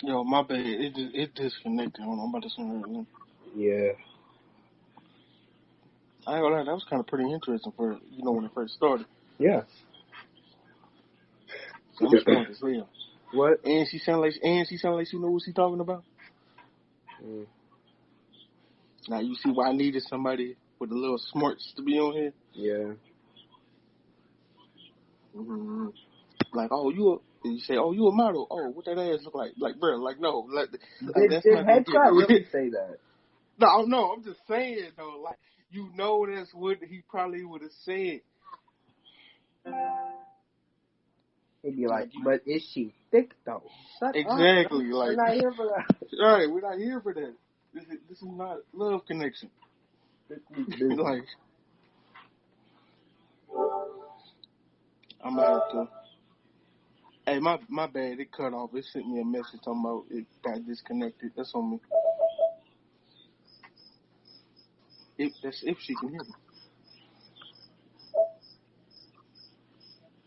Yo, my bad. It disconnected. Hold on, I'm about to send her a link. Yeah. I ain't gonna lie, that was kind of pretty interesting for when it first started. Yeah. So I'm smart as hell. What? And she sound like she know what she talking about. Mm. Now you see why I needed somebody with a little smarts to be on here. Yeah. Mm-hmm. Like, you say, you a model. Oh, what that ass look like? Like, bro, like, no, like that's Did not gonna get Headshot me. really say that? No, I'm just saying though, like, that's what he probably would have said. He'd be like, but is she thick though? Shut exactly, up. like, We're not here for that. Right, we're not here for that. This is not love connection. Like, I'm gonna have to. Hey, my bad. It cut off. It sent me a message talking about it got disconnected. That's on me. That's if she can hear me.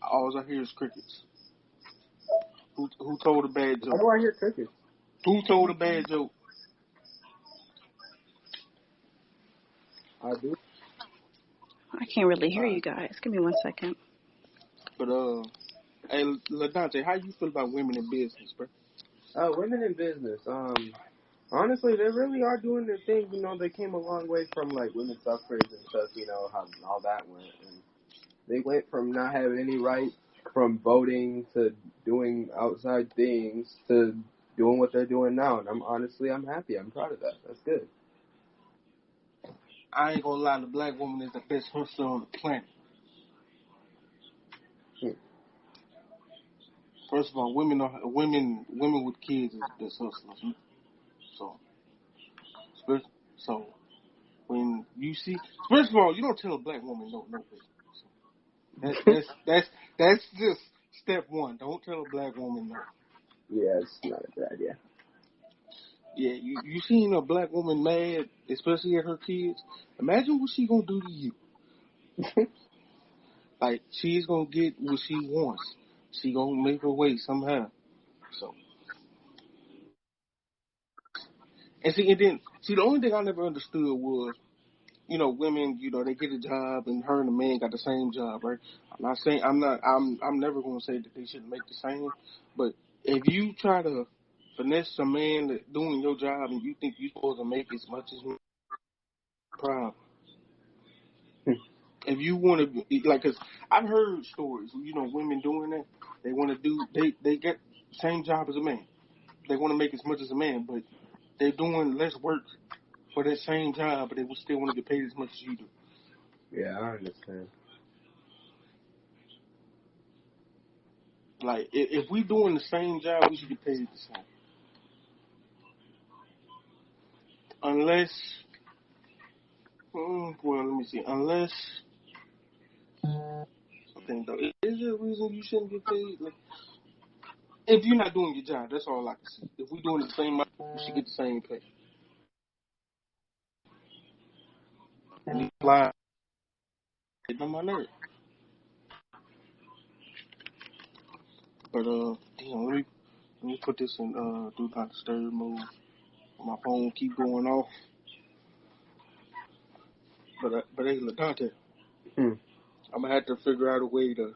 All I hear is crickets. Who told a bad Why joke? do I hear crickets? Who told a bad joke? I do. I can't really hear you guys. Give me 1 second. But hey, LaDante, how you feel about women in business, bro? Women in business. Honestly, they really are doing their thing. They came a long way from like women's suffrage and stuff. How all that went, and they went from not having any rights, from voting to doing outside things to doing what they're doing now. And I'm happy. I'm proud of that. That's good. I ain't gonna lie, the black woman is the best hustler on the planet. First of all, women with kids is the best hustlers. So when you see, first of all, you don't tell a black woman no business. That's just step one. Don't tell a black woman no. Yeah, it's not a bad idea. Yeah, you seen a black woman mad, especially at her kids. Imagine what she gonna do to you. Like, she's gonna get what she wants. She gonna make her way somehow. So, and the only thing I never understood was, women, they get a job, and her and the man got the same job, right? I'm never gonna say that they shouldn't make the same, but if you try to finesse a man that doing your job and you think you're supposed to make as much as me, problem. If you want to, like, cause I've heard stories, women doing that. They want to they get same job as a man. They want to make as much as a man, but they're doing less work for that same job, but they would still want to get paid as much as you do. Yeah, I understand. Like, if we doing the same job, we should get paid the same. Unless, let me see. Unless, I think though, is there a reason you shouldn't get paid? Like, if you're not doing your job, that's all I can see. If we doing the same amount, we should get the same pay. And you fly, it's on my nerve. But damn, let me put this in do not disturb mode. My phone keep going off. But hey, LaDante, I'm gonna have to figure out a way to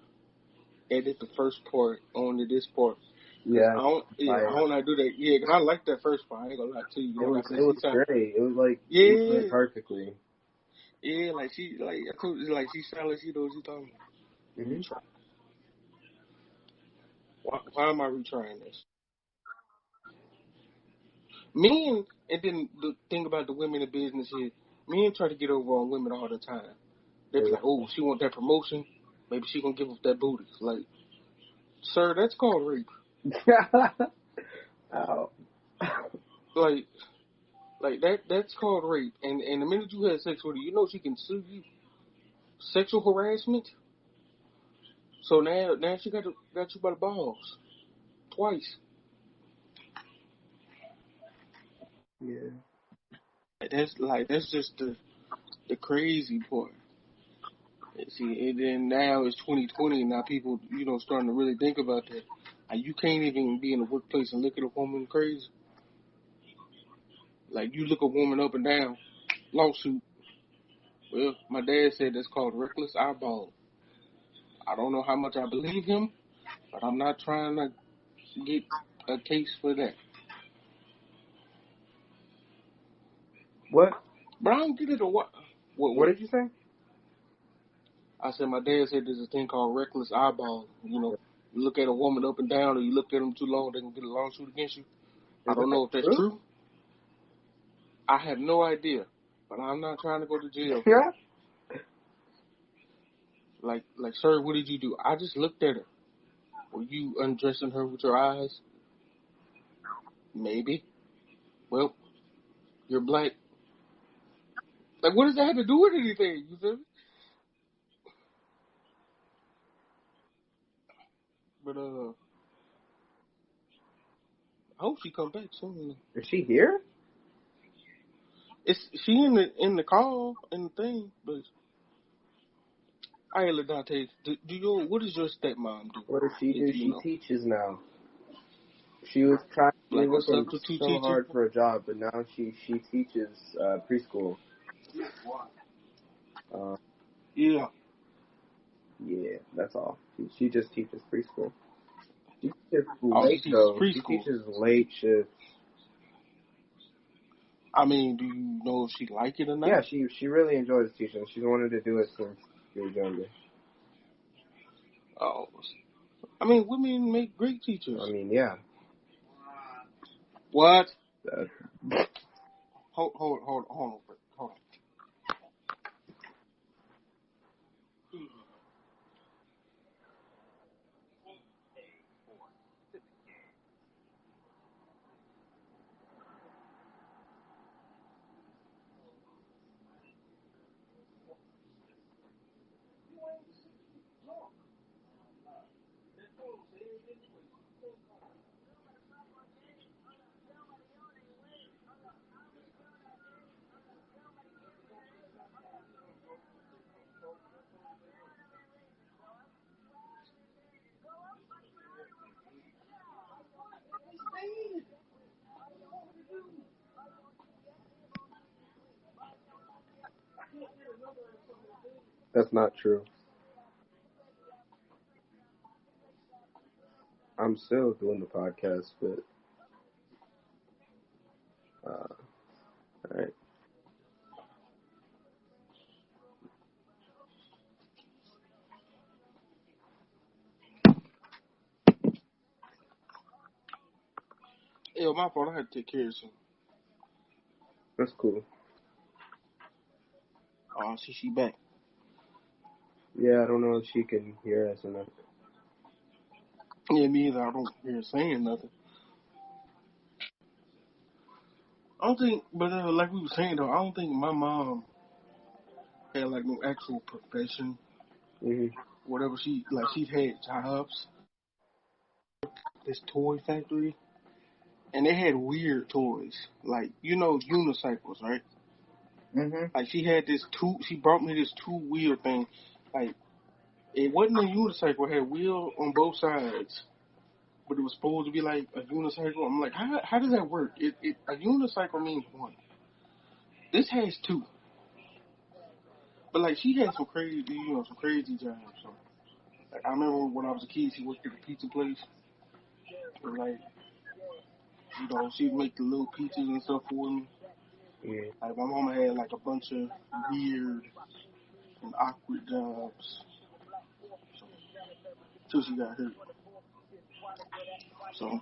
edit the first part onto this part. Cause Yeah, I don't know how to do that. Yeah, cause I like that first part. I ain't gonna lie to you. Like I said, it was great. It was like you did it perfectly. Yeah, like I told you, like she sounded like she knows what she's talking about. Mm-hmm. Retry. Why am I retrying this? Men, and then the thing about the women in business is, men try to get over on women all the time. They be like, oh, she want that promotion, maybe she gonna give up that booty. Like, sir, that's called rape. Oh. Like that's called rape. And the minute you had sex with her, she can sue you. Sexual harassment. So now she got you by the balls. Twice. Yeah. That's just the crazy part. See, and then now it's 2020, and now people, starting to really think about that. You can't even be in the workplace and look at a woman crazy. Like, you look a woman up and down, lawsuit. Well, my dad said that's called reckless eyeball. I don't know how much I believe him, but I'm not trying to get a case for that. What? But I don't get it or what. What did you say? I said my dad said there's a thing called reckless eyeball. You look at a woman up and down, or you look at them too long, they can get a lawsuit against you. I Is don't that know if that's true. I have no idea, but I'm not trying to go to jail. Yeah. Like, sir, what did you do? I just looked at her. Were you undressing her with your eyes? Maybe. Well, you're black. Like, what does that have to do with anything? You feel me? But I hope she come back soon. Is she here? She in the call in the thing, but hey, Ladante, what does your stepmom do? What does she do? She Know? teaches now. She was Like a looking substitute so teacher? hard for a job, but now she teaches preschool. Yeah. Yeah, that's all. She just teaches preschool. She teaches Oh, she late teaches though. She preschool. teaches late shifts. I mean, do you know if she like it or not? Yeah, she really enjoys teaching. She's wanted to do it since she was younger. Oh, I mean, women make great teachers. I mean, yeah. What? Hold on. That's not true. I'm still doing the podcast, but all right. Yeah, my fault. I had to take care of some. That's cool. Oh, she back. Yeah, I don't know if she can hear us or not. Yeah, me either. I don't hear her saying nothing. I don't think, but like we were saying though, I don't think my mom had like no actual profession. Mhm. Whatever she's had jobs. This toy factory, and they had weird toys, like unicycles, right? Mhm. Like she brought me this two-wheel thing. Like, it wasn't a unicycle, it had wheel on both sides, but it was supposed to be like a unicycle. I'm like, how does that work? A unicycle means one. This has two. But like, she had some crazy jobs. So, like, I remember when I was a kid, she worked at a pizza place. And like, she'd make the little pizzas and stuff for me. Yeah. Like, my mama had like a bunch of weird and awkward jobs. So, till she got hurt. So,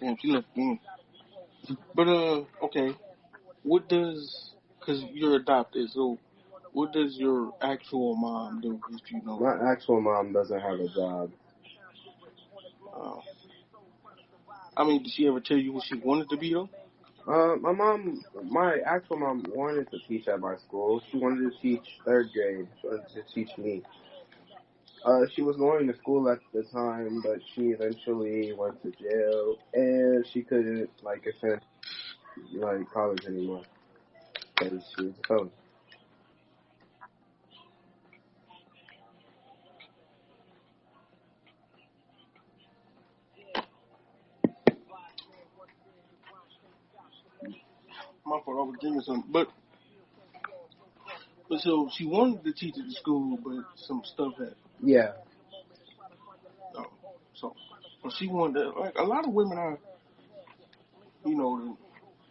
damn, she left again. But okay, cause you're adopted, so what does your actual mom do? If you know? My actual mom doesn't have a job. Uh, I mean, did she ever tell you what she wanted to be though? My actual mom wanted to teach at my school. She wanted to teach third grade. She wanted to teach me. She was going to school at the time, but she eventually went to jail, and she couldn't attend college anymore because she was a felon. My fault. I was drinking something, but so she wanted to teach at the school, but some stuff happened. Yeah. So she wanted to, like a lot of women are,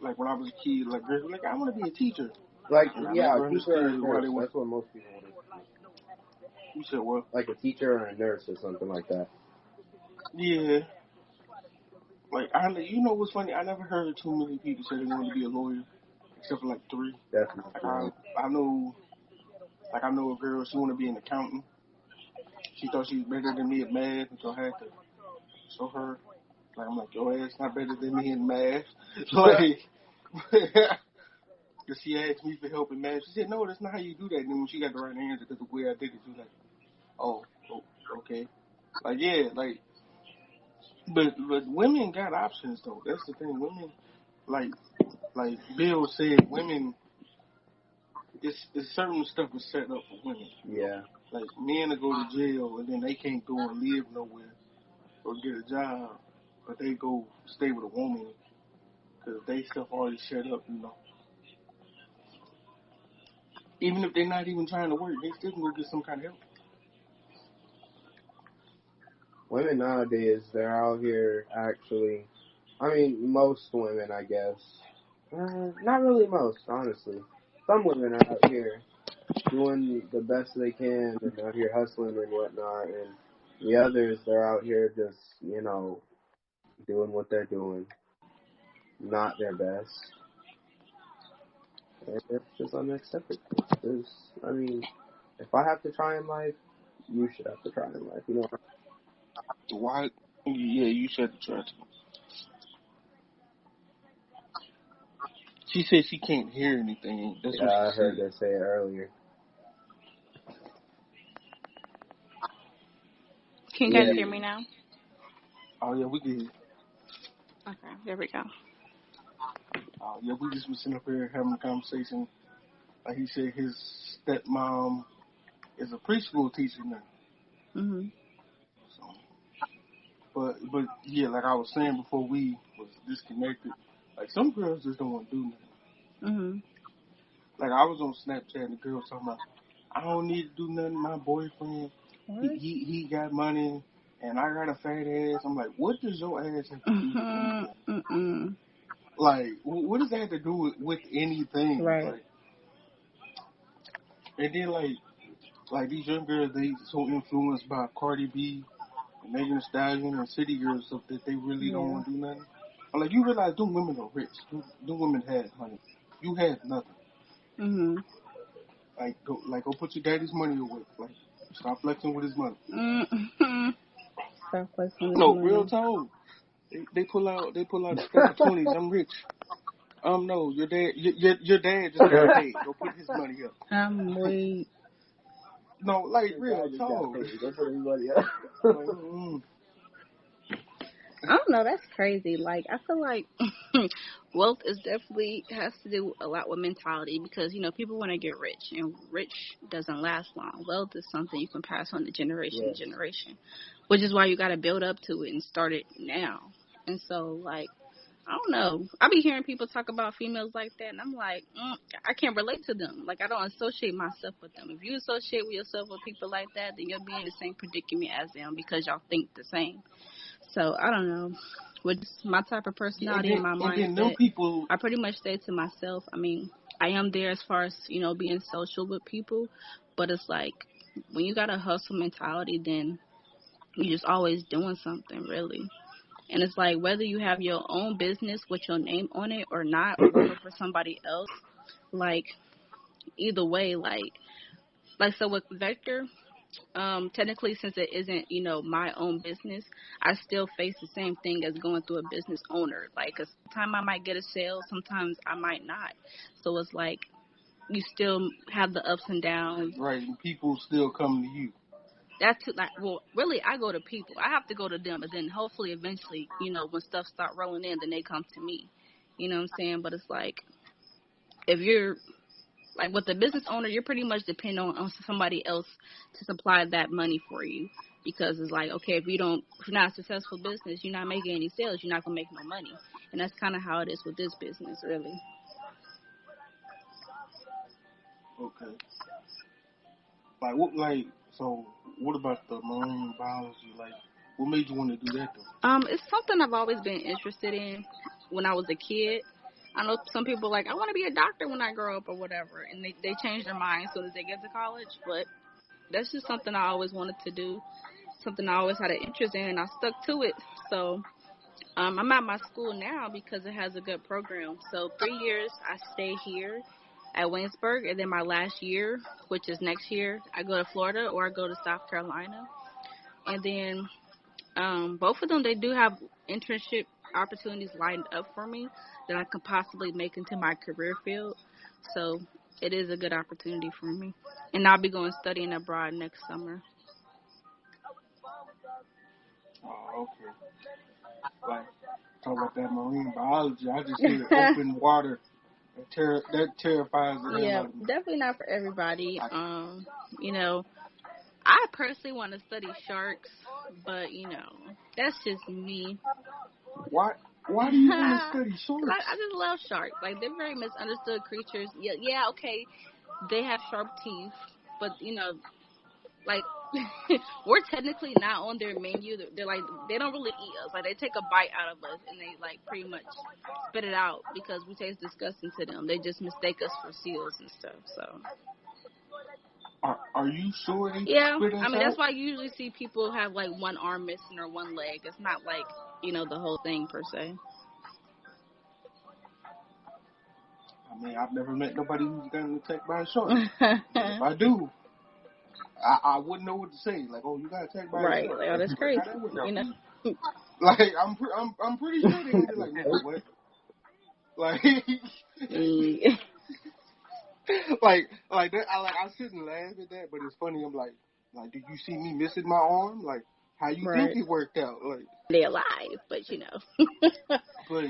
like when I was a kid, like girls were like, I want to be a teacher, Like, and I yeah, never a teacher or a understood why nurse. they were. That's what most people want to do. You said what? Like a teacher or a nurse or something like that. Yeah. Like what's funny? I never heard too many people say they wanted to be a lawyer, except for like 3. Definitely. Like I know, like I know a girl. She wanted to be an accountant. She thought she was better than me at math, and so I had to show her. Like I'm like, your ass not better than me in math. Like, cause she asked me for help in math. She said, no, that's not how you do that. And then when she got the right answer, because the way I did it, she was like, oh, okay. Like yeah, but women got options though. That's the thing. Women like Bill said, women. It's certain stuff is set up for women. Yeah. Like men to go to jail and then they can't go and live nowhere or get a job, but they go stay with a woman because they stuff already set up. Even if they're not even trying to work, they still can go get some kind of help. Women nowadays, they're out here actually. I mean, most women, I guess. Not really most, honestly. Some women are out here doing the best they can and out here hustling and whatnot, and the others, they're out here just, doing what they're doing, not their best. And it's just unacceptable. Because, I mean, if I have to try in life, you should have to try in life. You know. Why? Yeah, you said to try to. She said she can't hear anything. That's Yeah, what she I heard said. her say it earlier. Can you guys Yeah. hear me now? Oh yeah, we did. Okay, there we go. Oh yeah, we just was sitting up here having a conversation. Like he said, his stepmom is a preschool teacher now. Mhm. So, but yeah, like I was saying before we was disconnected, like some girls just don't want to do nothing. Mhm. Like I was on Snapchat and the girl was talking about, I don't need to do nothing. My boyfriend, What? he got money and I got a fat ass. I'm like, what does your ass have to do with Mhm. anything? Mm. Like, what does that have to do with anything? Right. Like, and then like these young girls, they so influenced by Cardi B, Megan Thee Stallion, and City Girls stuff that they really don't Yeah. want to do nothing. I'm like, you realize them women are rich. Them women have money. You have nothing. Mhm. Go put your daddy's money away. Like, stop flexing with his money. Mhm. Stop flexing this No, real money. talk. They pull out a stack of 20s. I'm rich. No, your dad just got paid. Go put his money up. I'm weak. No, like Your real dad just got talk. paid. Go put everybody up. Like, I don't know. That's crazy. Like, I feel like wealth is definitely has to do a lot with mentality because people want to get rich, and rich doesn't last long. Wealth is something you can pass on to generation to Yes. generation, which is why you got to build up to it and start it now. And so, like, I don't know. I be hearing people talk about females like that, and I'm like, I can't relate to them. Like, I don't associate myself with them. If you associate with yourself with people like that, then you'll be in the same predicament as them because y'all think the same. So I don't know. With my type of yeah, personality and my and then them mindset, people. I pretty much stay to myself. I mean, I am there as far as being social with people, but it's like when you got a hustle mentality, then you just always doing something really. And it's like whether you have your own business with your name on it or not, or working for somebody else, like either way, like so with Vector, technically, since it isn't, my own business, I still face the same thing as going through a business owner. Like, 'cause sometimes I might get a sale, sometimes I might not. So it's like you still have the ups and downs. Right, and people still come to you. That's like, well, really, I go to people. I have to go to them, but then hopefully, eventually, when stuff start rolling in, then they come to me. You know what I'm saying? But it's like if you're like with the business owner, you're pretty much depending on somebody else to supply that money for you. Because it's like, okay, if you're not a successful business, you're not making any sales, you're not gonna make no money. And that's kind of how it is with this business, really. Okay. Like what? Like so? What about the marine biology? Like, what made you want to do that though? It's something I've always been interested in when I was a kid. I know some people like, I want to be a doctor when I grow up or whatever, and they change their mind as soon as they get to college. But that's just something I always wanted to do, something I always had an interest in, and I stuck to it. So I'm at my school now because it has a good program. So 3 years I stay here at Waynesburg, and then my last year, which is next year, I go to Florida or I go to South Carolina. And then both of them, they do have internship opportunities lined up for me that I could possibly make into my career field. So it is a good opportunity for me. And I'll be going studying abroad next summer. Oh, okay. Like talk about that marine biology. I just hear open water. That terrifies the hell Yeah, out of me. definitely not for everybody. Like, You know, I personally want to study sharks, but that's just me. why? Why do you want to study Cause sharks? I just love sharks. Like, they're very misunderstood creatures. Yeah, yeah, okay, they have sharp teeth, but like we're technically not on their menu. They're like, they don't really eat us. Like, they take a bite out of us and they like pretty much spit it out because we taste disgusting to them. They just mistake us for seals and stuff. So Are you sure they yeah, spit I us mean, that's out? why you usually see people have like one arm missing or one leg. It's not like the whole thing per se. I mean, I've never met nobody who's gotten attacked by a shark. But if I do, I wouldn't know what to say. Like, oh, you got attacked by a Right. shark. Like, oh, Like, that's how crazy. that work? You know. Like, I'm pretty sure they're gonna be like, no, what? Like, Yeah. like that. I shouldn't laugh at that, but it's funny. I'm like, do you see me missing my arm? Like, how you think Right. it worked out? Like, They're alive, but but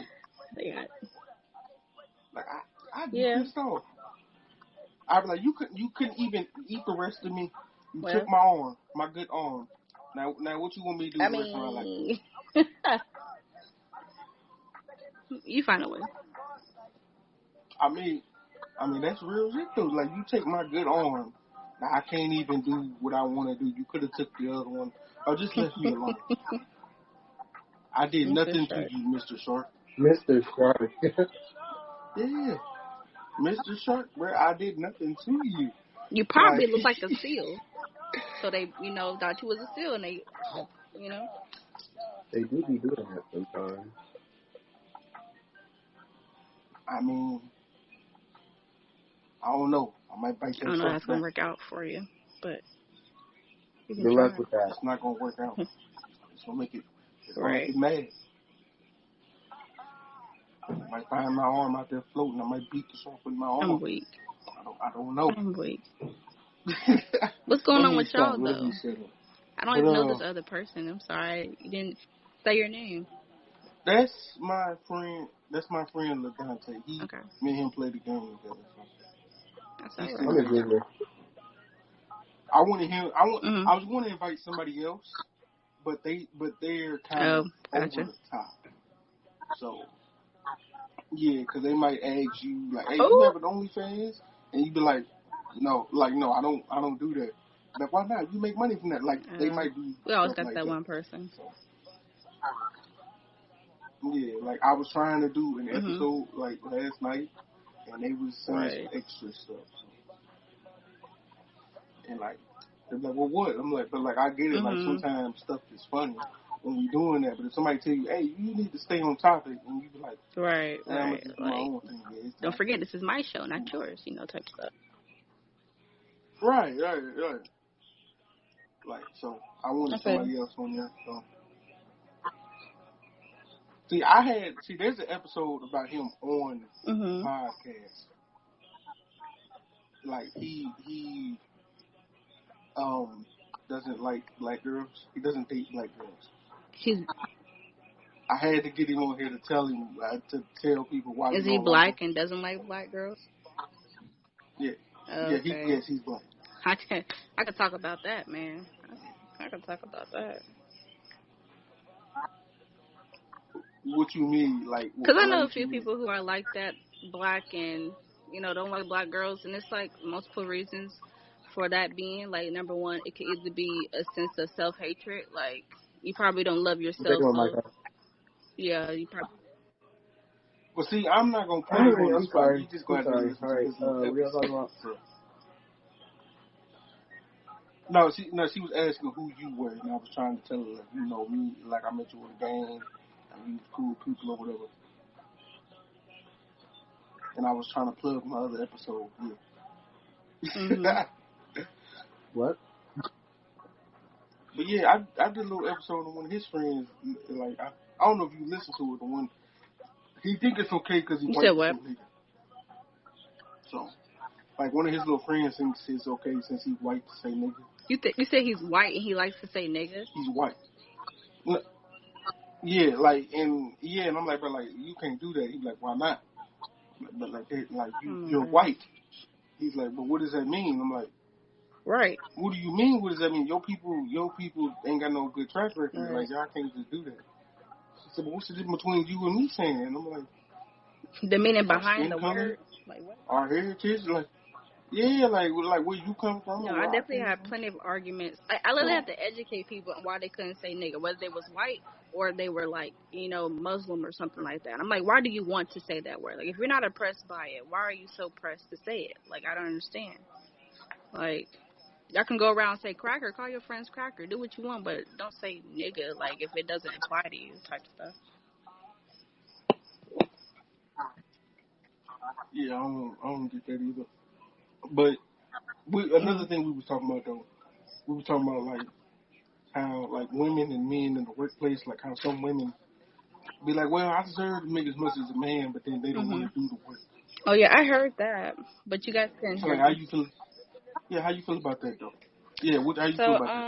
they got. like, I'd be Yeah. pissed off. I'd be like, you couldn't even eat the rest of me. You took Well, my arm, my good arm. Now, what you want me to do I the rest of my life? mean, you find a way. I mean that's real shit though. Like you take my good arm, now I can't even do what I want to do. You could have took the other one, or just left me alone. I did Mr. nothing to Shark. you, Mr. Shark. Mr. Shark. Yeah, Mr. Shark, bro, I did nothing to you. You Like, probably look like a seal, so they, thought you was a seal, and they, you know. They do be doing that sometimes. I mean, I don't know. I might bite I that don't know how shark that's gonna back. work out for you, but you can Good luck try. with that. It's not gonna work out. It's gonna make it. It's gonna make Right. it mad. I might find my arm out there floating. I might beat the shark with my I'm arm. weak. I don't know. I'm weak. What's going Let on me with stop. y'all Let me though? shut up. I don't But even know this other person. I'm sorry, you didn't say your name. that's my friend. That's my friend Ladante. Okay, Me and him play the game together. So that's he's all I'm right. a sitting here. giver. Mhm. I was going to invite somebody else, but they're kind Oh, of over gotcha. the top. So yeah, because they might ask you like, "Hey, you Oh. have an OnlyFans?" And you be like, "No, no, I don't do that." Like, why not? You make money from that. Like, they might do We always stuff got like that that. one person. So yeah, like I was trying to do an Mhm. episode like last night, and they was saying some Right. extra stuff. So, and like, they're like, "Well, what?" I'm like, "But like, I get it. Like, Mhm. sometimes stuff is funny when we doing that. But if somebody tell you, hey, you need to stay on topic,' and you be like, Right. I'm gonna Right. just do my Like, own thing. Yeah, it's don't not forget, cool. this is my show, not yours. Type stuff. Right. Like, so I wanted Okay. somebody else on there. So there's an episode about him on the Mhm. podcast. Like he doesn't like black girls. He doesn't date black girls. He's I had to get him on here to tell him to tell people why Is you he don't like him. black and doesn't like black girls? Yeah, Okay. he's black. I could talk about that, man. I could talk about that. What you mean? Like Because I know a what few you mean? people who are like that, black and don't like black girls, and it's like multiple reasons for that being. Like number one, it could either be a sense of self hatred, like you probably don't love I'm taking yourself, my mic so off. yeah, you probably. Well, see, I'm not gonna put him on the I'm spot. sorry. You just go I'm ahead and sorry. listen All to right. his little What are y'all talking episode. about? So, no, she was asking who you were, and I was trying to tell her, like, me, like I met you at a game, and we was cool people or whatever. And I was trying to plug my other episode. Mhm. Yeah. What? But yeah, I did a little episode on one of his friends. Like I don't know if you listened to it. The one he think it's okay because he You said white to say what? nigga. So like one of his little friends thinks it's okay since he's white to say nigga. You said he's white and he likes to say nigga. He's white. Yeah, like and I'm like, but like you can't do that. He's like, why not? But like like Oh my you're god. white. He's like, but what does that mean? I'm like, Right. what do you mean? What does that mean? Your people ain't got no good track record. Right. Like y'all can't just do that. She said, but what's the difference between you and me saying? And I'm like, The meaning our behind skin the color, word, like what? our heritage, like yeah, like where you come from No, or I where I definitely came have from. plenty of arguments. I literally So have to educate people on why they couldn't say nigga, whether they was white or they were like, Muslim or something like that. I'm like, why do you want to say that word? Like, if you're not oppressed by it, why are you so pressed to say it? Like, I don't understand. Like, y'all can go around and say cracker, call your friends cracker, do what you want, but don't say nigga, like, if it doesn't apply to you type stuff. yeah, I don't get that either. But another Mm. thing we was talking about though, we were talking about like how like women and men in the workplace, like how some women be like, well, I deserve to make as much as a man, but then they don't want Mhm. to do the work. Oh yeah, I heard that, but you guys couldn't So hear like, how me. you feel? Yeah, how you feel about that though? Yeah, how you feel So, about that?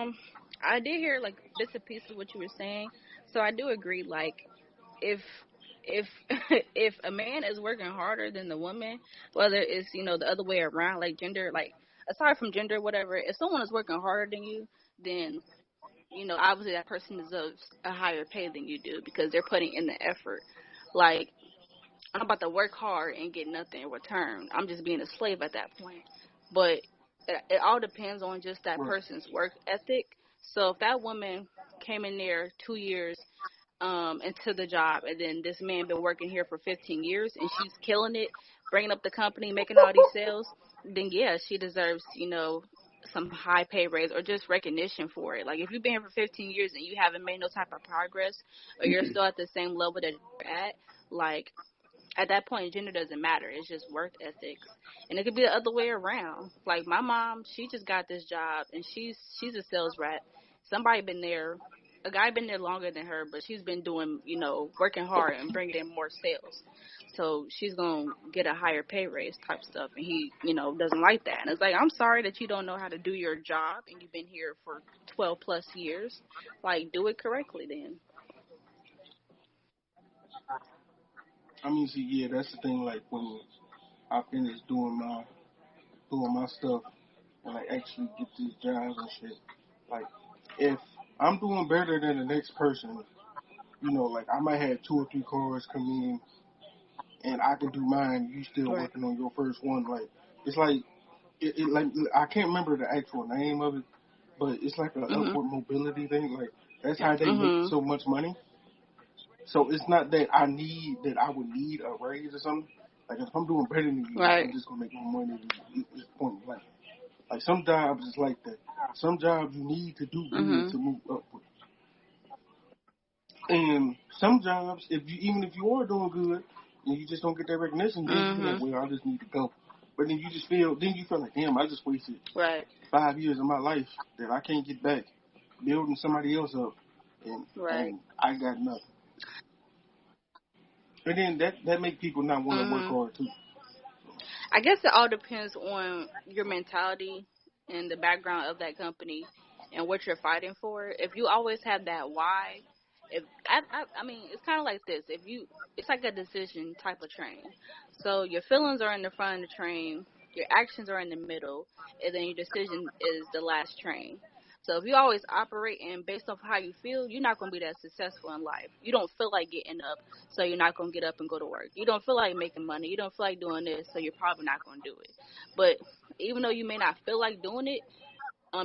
I did hear like bits and pieces of what you were saying. So I do agree. Like, if if if a man is working harder than the woman, whether it's the other way around, like gender, like aside from gender, whatever, if someone is working harder than you, then obviously that person deserves a higher pay than you do because they're putting in the effort. Like, I'm about to work hard and get nothing in return. I'm just being a slave at that point. But it all depends on just that Right. person's work ethic. So if that woman came in there 2 years into the job, and then this man been working here for 15 years, and she's killing it, bringing up the company, making all these sales, then yeah, she deserves some high pay raise or just recognition for it. Like if you've been here for 15 years and you haven't made no type of progress, or you're still at the same level that you're at, like at that point, gender doesn't matter. It's just work ethics, and it could be the other way around. Like my mom, she just got this job, and she's a sales rep. Somebody been there, a guy been there longer than her, but she's been doing, working hard and bringing in more sales. So she's gonna get a higher pay raise type stuff, and he, doesn't like that. And it's like, I'm sorry that you don't know how to do your job, and you've been here for 12 plus years. Like, do it correctly then. I mean, see, yeah, that's the thing. Like when I finish doing my stuff and like actually get these jobs and shit. Like if I'm doing better than the next person, like I might have 2 or 3 cars come in and I can do mine. You still Right. working on your first one. Like it's like it like I can't remember the actual name of it, but it's like an Mhm. upward mobility thing. Like that's how they make Mhm. so much money. So it's not that I would need a raise or something. Like if I'm doing better than you, like I'm Right. just gonna make more money than you. It's point blank. Like some jobs is like that. Some jobs you need to do good Mhm. to move upward. And some jobs, even if you are doing good and you just don't get that recognition, then you be like, Mhm. well, I just need to go. But then you feel like, damn, I just wasted Right. 5 years of my life that I can't get back, building somebody else up, and Right. and I got nothing. And then that make people not want to work Mhm. hard too. I guess it all depends on your mentality and the background of that company and what you're fighting for. If you always have that why, if I mean, it's kind of like this. If you, it's like a decision type of train. So your feelings are in the front of the train, your actions are in the middle, and then your decision is the last train. So if you always operating based off how you feel, you're not gonna be that successful in life. You don't feel like getting up, so you're not gonna get up and go to work. You don't feel like making money. You don't feel like doing this, so you're probably not gonna do it. But even though you may not feel like doing it,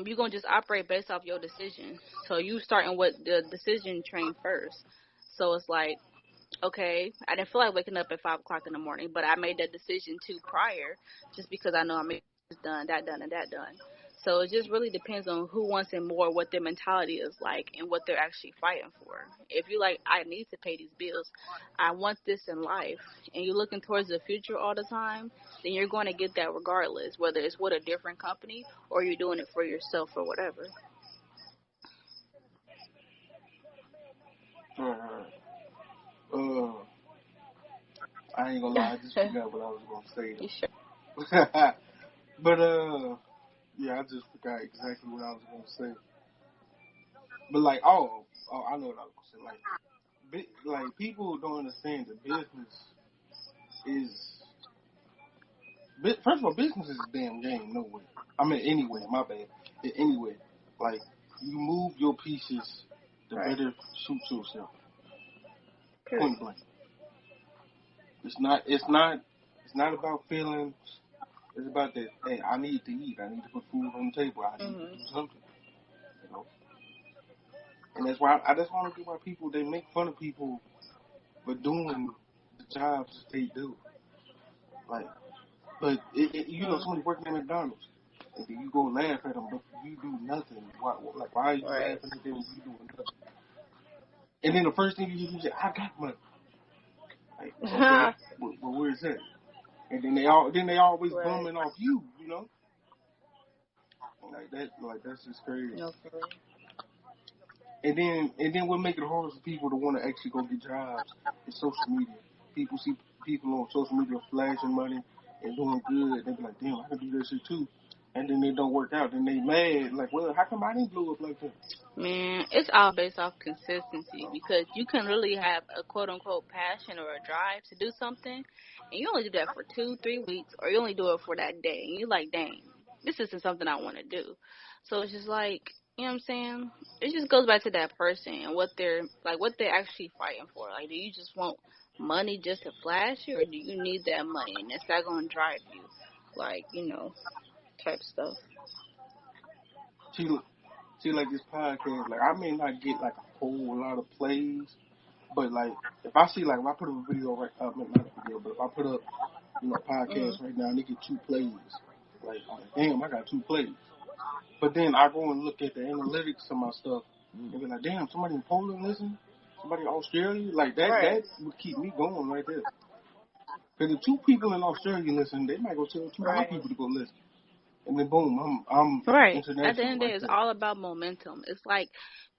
you're gonna just operate based off your decision. So you starting with the decision train first. So it's like, okay, I didn't feel like waking up at 5 o'clock in the morning, but I made that decision too prior, just because I know I made this done, that done, and that done. So it just really depends on who wants it more, what their mentality is like, and what they're actually fighting for. If you like, I need to pay these bills, I want this in life, and you're looking towards the future all the time, then you're going to get that regardless, whether it's with a different company or you're doing it for yourself or whatever. Uh, I ain't gonna lie, I just forgot what I was gonna say You sure? though. But yeah, I just forgot exactly what I was gonna say. But like, I know what I was gonna say. Like people don't understand that business is. First of all, business is a damn game. No way. I mean, anyway, my bad. Anyway, like you move your pieces to Right. better suit yourself. Period. Point blank. It's not. It's not. It's not about feelings. It's about that. Hey, I need to eat. I need to put food on the table. I need to do something. You know. And that's why I don't get why people they make fun of people for doing the jobs that they do. Like, but you know somebody working at McDonald's, and then you go laugh at them, but you do nothing. Why are you Right. laughing at them when you doing nothing? And then the first thing you say, I got money. Like, okay, well where's that? And then they always Right. bumming off you, you know. Like that's just crazy. No, for real. And then what make it hard for people to want to actually go get jobs is social media. People see people on social media flashing money and doing good. They be like, damn, I can do that shit too. And then they don't work out. Then they mad. Like, well, how come I didn't blow up like that? Man, it's all based off consistency because you can really have a quote unquote passion or a drive to do something, and you only do that for 2, 3 weeks, or you only do it for that day, and you're like, dang, this isn't something I want to do. So it's just like, you know what I'm saying? It just goes back to that person and what they're actually fighting for. Like, do you just want money just to flash you, or do you need that money, and is that gonna drive you? Like, type stuff. See, see, like this podcast, like I may not get like a whole lot of plays, but like if I see like if I put up a video right, not a video, but if I put up a Mhm. podcast right now and they get 2 plays, like I'm like, damn, I got 2 plays. But then I go and look at the analytics of my stuff and be like, damn, somebody in Poland listen, somebody in Australia, like Right. that would keep me going right there. Because if 2 people in Australia listen, they might go tell 2 more Right. people to go listen, and then boom, I'm Right. At the international end of the right day, it's there. all about momentum. It's like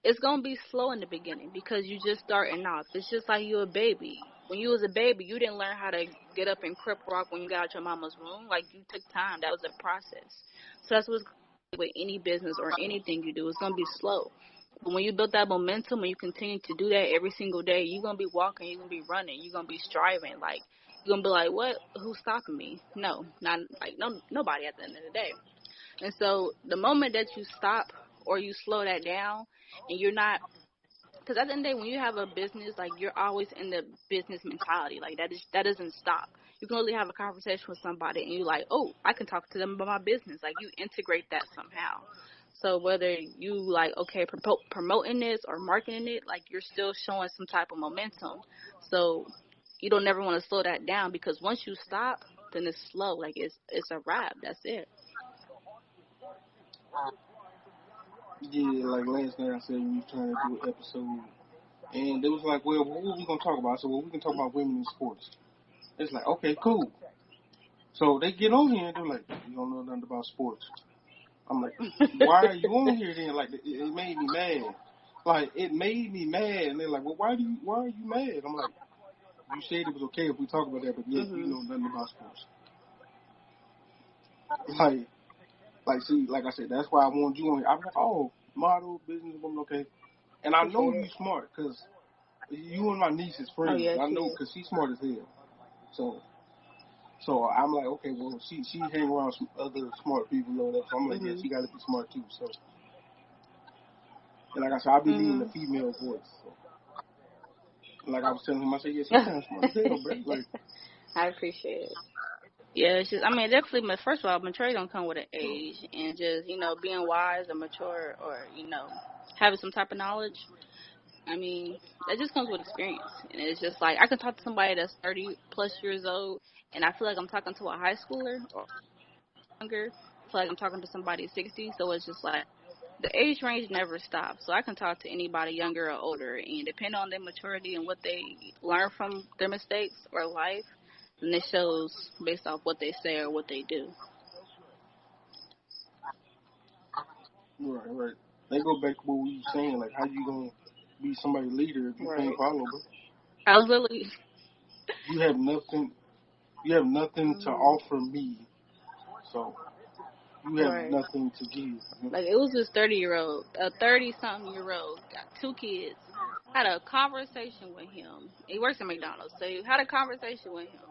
it's gonna be slow in the beginning because you just starting off. It's just like you a baby. When you was a baby, you didn't learn how to get up and crip rock when you got out your mama's womb. Like you took time. That was a process. So that's what's with any business or anything you do. It's gonna be slow. But when you build that momentum and you continue to do that every single day, you're gonna be walking, you're gonna be running, you're gonna be striving. Like you're gonna be like, what? Who's stopping me? No, not like nobody at the end of the day. And so the moment that you stop or you slow that down and you're not, because at the end of the day, when you have a business, like you're always in the business mentality. Like that doesn't stop. You can only have a conversation with somebody and you're like, oh, I can talk to them about my business. Like you integrate that somehow. So whether you like, okay, promoting this or marketing it, like you're still showing some type of momentum. So you don't never want to slow that down because once you stop, then it's slow. Like it's a wrap. That's it. Yeah, like last night I said we was trying to do an episode, and they was like, well, what we gonna talk about? I said, well, we can talk about women in sports. It's like, okay, cool. So they get on here and they're like, you don't know nothing about sports. I'm like, why are you on here then? Like, it made me mad. Like, it made me mad. And they're like, well, why are you mad? I'm like, you said it was okay if we talk about that, but yet you Mhm. know nothing about sports. Like, see, like I said, that's why I wanted you on here. I'm like, oh, model, businesswoman, okay. And I know Appreciate you it. smart because you and my niece is Oh friends. yeah, I she know is. because she's smart as hell. So I'm like, okay, well, she hang around some other smart people and all that. So I'm like, yeah, Mhm. she got to be smart too. So And like I said, I be needing a Mhm. female voice. So, like I was telling him, I said, yeah, she sounds smart as hell, bro. Like, I appreciate it. Yeah, it's just, I mean, definitely, first of all, maturity don't come with an so, age, and just, being wise or mature or, having some type of knowledge. I mean, that just comes with experience. And it's just like, I can talk to somebody that's 30 plus years old, and I feel like I'm talking to a high schooler or younger. I feel like I'm talking to somebody 60. So it's just like, the age range never stops. So I can talk to anybody younger or older, and depending on their maturity and what they learn from their mistakes or life, then it shows based off what they say or what they do. right, right. They go back to what we were saying, like, how you gonna be somebody's leader if you can't Right. follow, bro? I was literally. You have nothing. You have nothing to Mhm. offer me, so you have Right. nothing to give. Like, it was this 30-year-old, a 30-something-year-old, got two kids, had a conversation with him. He works at McDonald's, so he had a conversation with him.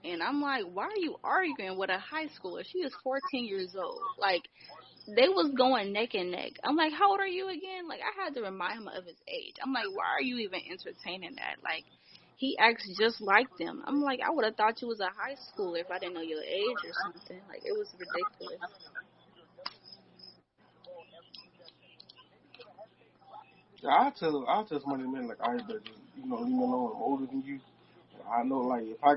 And I'm like, why are you arguing with a high schooler? She is 14 years old. Like, they was going neck and neck. I'm like, how old are you again? Like, I had to remind him of his age. I'm like, why are you even entertaining that? Like, he acts just like them. I'm like, I would have thought you was a high schooler if I didn't know your age or something. Like, it was ridiculous. I'll tell somebody, man, like, I better just, leave me alone. I'm older than you. I know, like, if I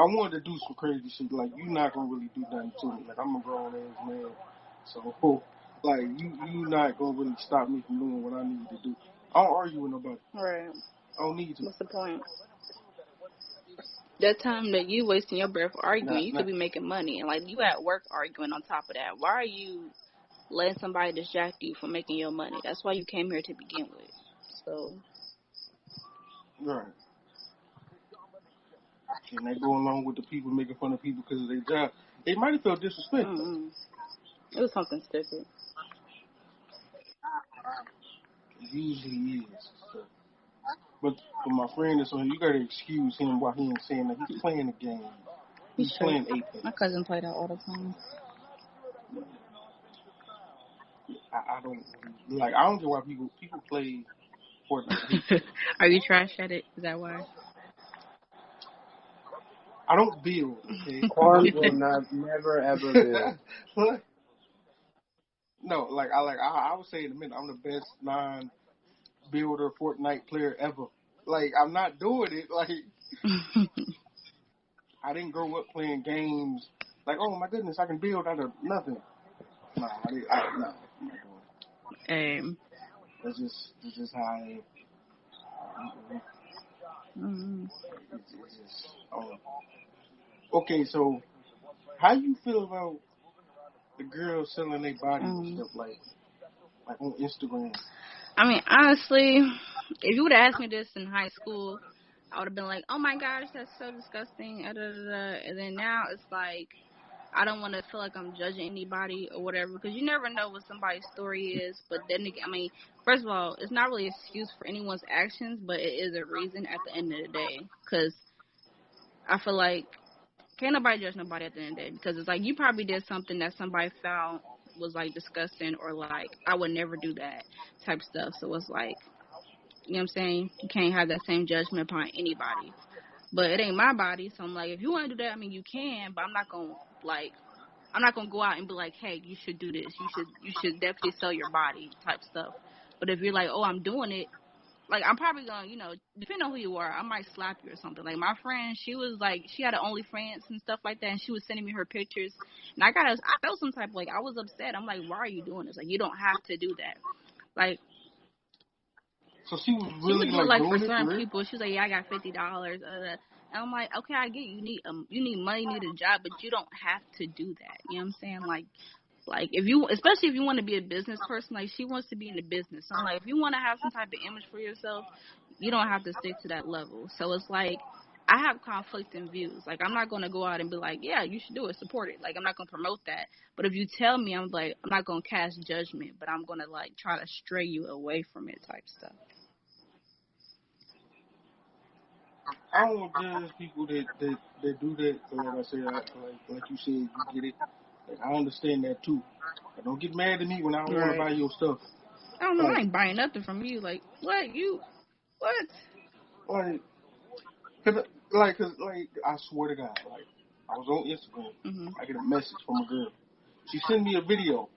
wanted to do some crazy shit, like, you're not gonna really do nothing to me. Like, I'm a grown ass man, so like, you not gonna really stop me from doing what I need to do. I don't argue with nobody. Right. I don't need to. What's the point? That time that you wasting your breath arguing, Not, you could not be making money, and like you at work arguing on top of that. Why are you letting somebody distract you from making your money? That's why you came here to begin with. So, right. And they go along with the people making fun of people because of their job. They might have felt disrespected. mm-mm. It was something stupid. It usually is. So. But my friend is on. You gotta excuse him while he ain't saying that. He's playing the game. He's He's straight. playing Apex. My cousin played that all the time. I don't like. I don't get why people play Fortnite. I hate that. Are you trash at it? Is that why? I don't build. Okay, I Quan don't will build. not never ever build. No, I would say in a minute. I'm the best non-builder Fortnite player ever. Like I'm not doing it. Like I didn't grow up playing games. Like oh my goodness, I can build out of nothing. Nah, no, I'm not doing it. um, That's just how I am. mm, It's just okay. So how you feel about the girls selling their bodies and mm. stuff like on Instagram? I mean, honestly, if you would have asked me this in high school, I would have been like, "Oh my gosh, that's so disgusting." And then now it's like, I don't want to feel like I'm judging anybody or whatever because you never know what somebody's story is. But then again, I mean, first of all, it's not really an excuse for anyone's actions, but it is a reason at the end of the day. Because I feel like can't nobody judge nobody at the end of the day because it's like you probably did something that somebody found was like disgusting or like I would never do that type stuff. So it's like you know what I'm saying? You can't have that same judgment upon anybody. But it ain't my body, so I'm like, if you want to do that, I mean, you can, but I'm not gonna go out and be like, hey, you should do this. You should definitely sell your body type stuff. But if you're like, oh, I'm doing it, like I'm probably gonna, depending on who you are, I might slap you or something. Like my friend, she was like, she had an OnlyFans and stuff like that, and she was sending me her pictures, and I felt some type of like I was upset. I'm like, why are you doing this? Like you don't have to do that. Like So she was she would really do it like like for doing it for certain real? people. She was like, yeah, I got $50. And I'm like, okay, I get you need money, you need a job, but you don't have to do that. You know what I'm saying? Like if you, especially if you want to be a business person, like she wants to be in the business. So I'm like, if you want to have some type of image for yourself, you don't have to stick to that level. So it's like I have conflicting views. Like I'm not gonna go out and be like, yeah, you should do it, support it. Like I'm not gonna promote that. But if you tell me, I'm like, I'm not gonna cast judgment, but I'm gonna like try to stray you away from it type stuff. I don't judge people that do that. 'Cause like I said, like you said, you get it. Like I understand that too. But don't get mad at me when I don't want to Right. buy your stuff. I don't know. I Like, ain't buying nothing from you. Like, what? What? like, cause, I swear to God, like, I was on Instagram. Mm-hmm. I get a message from a girl. She sent me a video.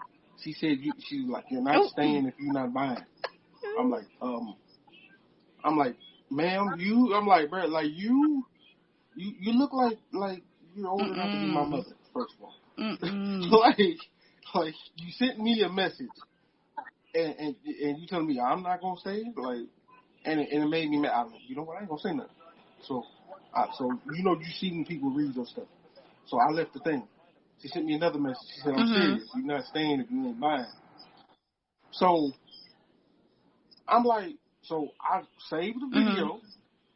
She said, she's like, you're not Oh. staying if you're not buying. I'm like, ma'am, I'm like, bro, like, you look like you're old enough to be my Mm-mm. mother, first of all. Mm-mm. like, you sent me a message, and you telling me I'm not gonna stay, like, and it made me mad. I'm like, you know what? I ain't gonna say nothing. So you see when people read your stuff. So I left the thing. She sent me another message. She said, I'm Mm-hmm. serious. You're not staying if you ain't buying. So I'm like, so I saved the Mm-hmm. video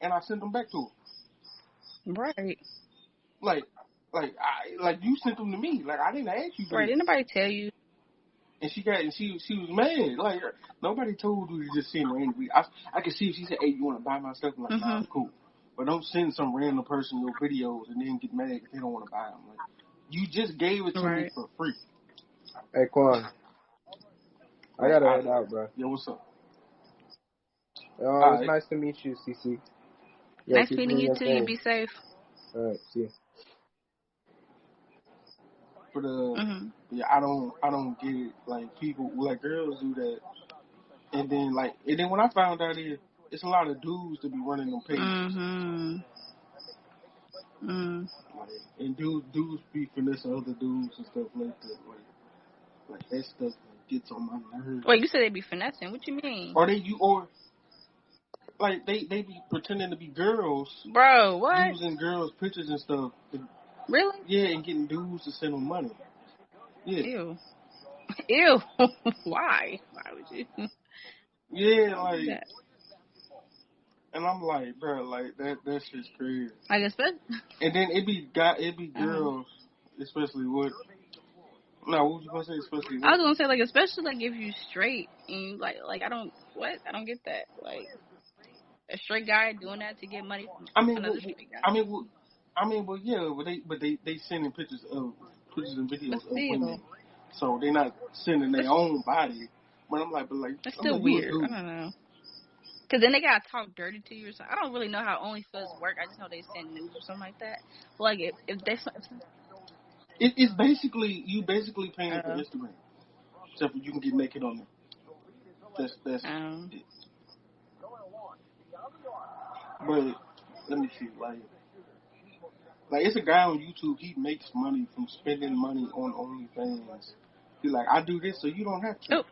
and I sent them back to her. Right. Like, you sent them to me. Like, I didn't ask you for Right. this. Didn't nobody tell you? And she was mad. Like, nobody told you to just send randomly. I could see if she said, hey, you want to buy my stuff? I'm like, nah, Mm-hmm. I'm cool. But don't send some random person your videos and then get mad if they don't want to buy them. Like, you just gave it to me Right. for free. Hey, Quan, I Like, gotta head out, bro. yo, what's up? It All was right. nice to meet you, CC. Yeah, Nice keep meeting doing you your too. You thing. be safe. All right, see you. For the Mm-hmm. yeah, I don't get it. Like, people, like, girls do that, and then when I found out it's a lot of dudes to be running them pages. Mm-hmm. Mm. Like, and dudes be finessing other dudes and stuff like that. Like that stuff gets on my nerves. Wait, you said they be finessing. What you mean? Or like they be pretending to be girls, Bro, what? using girls' pictures and stuff. Really? Yeah, and getting dudes to send them money. Yeah. Ew. Ew. Why? Why would you Yeah, do like, that? and I'm like, bro, like that's just crazy. Like, especially. And then it be girls, especially what? No, what was you gonna say? Especially I what? was gonna say, like, especially like if you straight and you like I don't get that. Like, a straight guy doing that to get money from I mean, another straight guy. well, yeah, but they sending pictures and But videos of still, women, so they're not sending their that's own body. But that's I'm still like, you a weird. I dude. don't know. Cause then they gotta talk dirty to you or something. I don't really know how OnlyFans work. I just know they send news or something like that. But like if they, It's basically paying for uh, Instagram, except for you can get naked on there. That's um, it. But let me see, like it's a guy on YouTube. He makes money from spending money on OnlyFans. He's like, I do this so you don't have to. oh,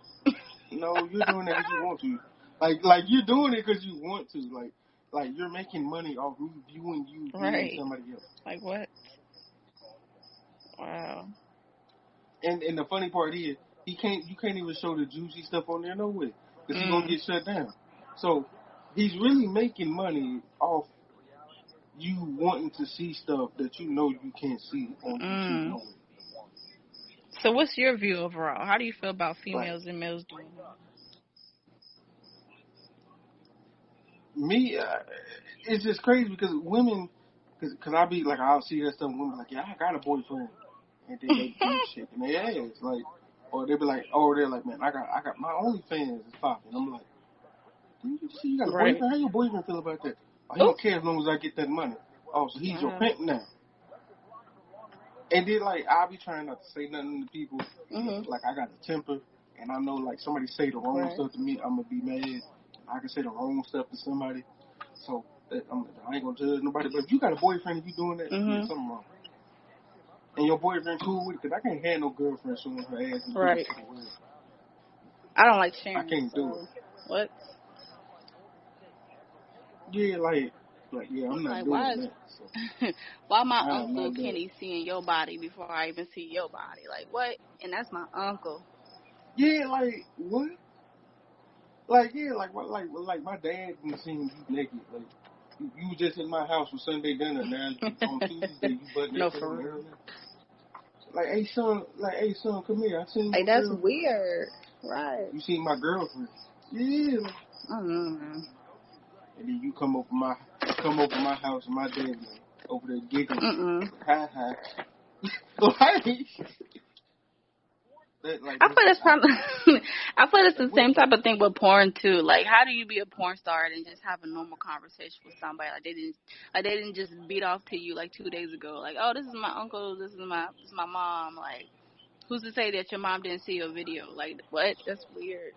No, you're doing that because you want to. Like you're doing it because you want to. Like you're making money off me viewing you viewing right. somebody else. Like what? Wow. And the funny part is, you can't even show the juicy stuff on there no way because he's gonna Mm. get shut down. So he's really making money off you wanting to see stuff that you know you can't see on YouTube no Mm. way. So what's your view overall? How do you feel about Like females and males doing that? me, it's just crazy because women, because I be like, I'll see that stuff. And women like, yeah, I got a boyfriend, and then they be shaking their ass like, or they be like, oh, they're like, man, I got my OnlyFans is popping. I'm like, didn't you see you got a Right. boyfriend? How your boyfriend feel about that? Oh, he Oh. don't care as long as I get that money. Oh, so he's your Wow. pimp now. And then like I be trying not to say nothing to people, Mhm. like I got a temper, and I know like somebody say the wrong Right. stuff to me, I'm gonna be mad. I can say the wrong stuff to somebody, so I ain't gonna judge nobody. But if you got a boyfriend and you doing that, yeah, Mhm. something wrong. And your boyfriend cool with it, cause I can't have no girlfriend showing her ass and pictures Right. to the world. I don't like I sharing. can't do it. So what? Yeah, like yeah, I'm not Like doing why is that. So why my I'm uncle not doing it. Kenny seeing your body before I even see your body? Like what? And that's my uncle. Yeah, like what? Like yeah, like my dad been seeing you naked. Like you was just in my house for Sunday dinner. Now on Tuesday you butt No, naked for on real. Thursday. Hey son, come here. I seen Like your that's girlfriend. weird. Right. You seen my girlfriend? Yeah. Like, I don't know, man. and then you come over my house and my dad like, over there giggling. Mm-mm. Hi hi. Like that like I that's feel that's just probably I feel it's the same type of thing with porn too. Like, how do you be a porn star and just have a normal conversation with somebody? Like they didn't just beat off to you like 2 days ago. Like, oh, this is my uncle, this is my mom. Like, who's to say that your mom didn't see your video? Like, what? That's weird,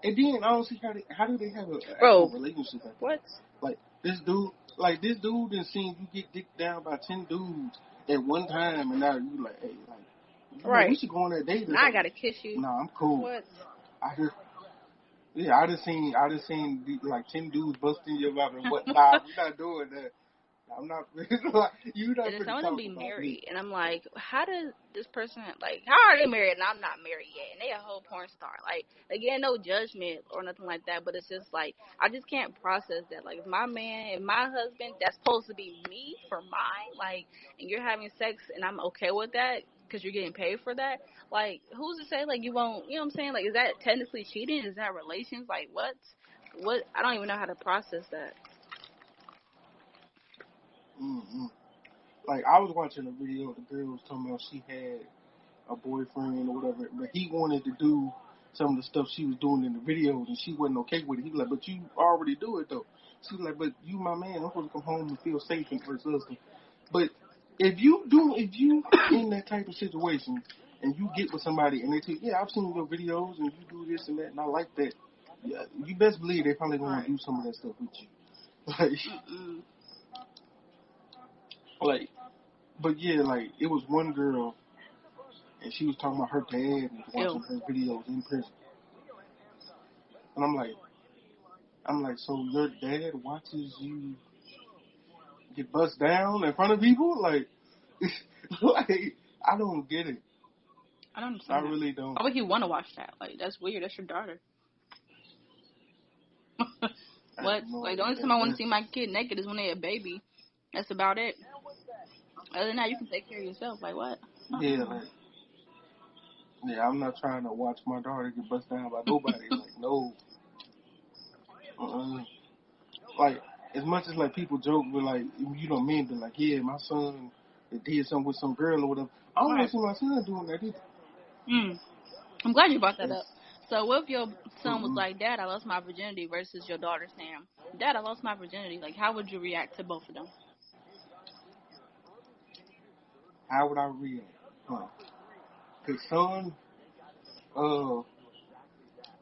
And then I don't see how do they have an actual bro. relationship like that? What? This dude done seen you get dicked down by 10 dudes at one time, and now you like, hey, like, we Right. should go on that date or Now I something. gotta kiss you. Nah, I'm cool. What? I just I just seen like 10 dudes busting your mouth and what? Nah, we not doing that. I'm not. Like, you not And then some finna of them talk be about me. married, and I'm like, how does this person, like, how are they married and I'm not married yet, and they a whole porn star? Like, again, no judgment or nothing like that, but it's just like I just can't process that. Like, if my husband, that's supposed to be me for mine, like, and you're having sex and I'm okay with that because you're getting paid for that. Like, who's to say like you won't? You know what I'm saying? Like, is that technically cheating? Is that relations? Like, what? What? I don't even know how to process that. Mm-hmm. Like I was watching a video. The girl was talking about she had a boyfriend or whatever, but he wanted to do some of the stuff she was doing in the videos, and she wasn't okay with it. He was like, "But you already do it though." She was like, "But you, my man, I'm supposed to come home and feel safe and first husband." But if you in that type of situation and you get with somebody and they say, "Yeah, I've seen your videos and you do this and that, and I like that," yeah, you best believe they probably gonna Right. do some of that stuff with you. Like, Mm-mm. like, but yeah, like it was one girl and she was talking about her dad was Ew. watching her videos in prison. And I'm like, so your dad watches you get bust down in front of people? Like, like I don't get it. I don't I understand that. really don't. Why would he want to watch that? Like, that's weird. That's your daughter. I have What? no Like, the idea. only time I want to see my kid naked is when they're a baby. That's about it. Other than that, you can take care of yourself. Like, what? Yeah, like, yeah, I'm not trying to watch my daughter get bust down by nobody. Like, no. Uh-uh. Like, as much as like people joke with like, men be like, yeah, my son did something with some girl or whatever. I don't want Right. to see my son doing that either. Mm. I'm glad you brought that It's, up. So, what if your son was mm-mm. like, Dad, I lost my virginity, versus your daughter saying, Dad, I lost my virginity? Like, how would you react to both of them? How would I react? Cause son, cause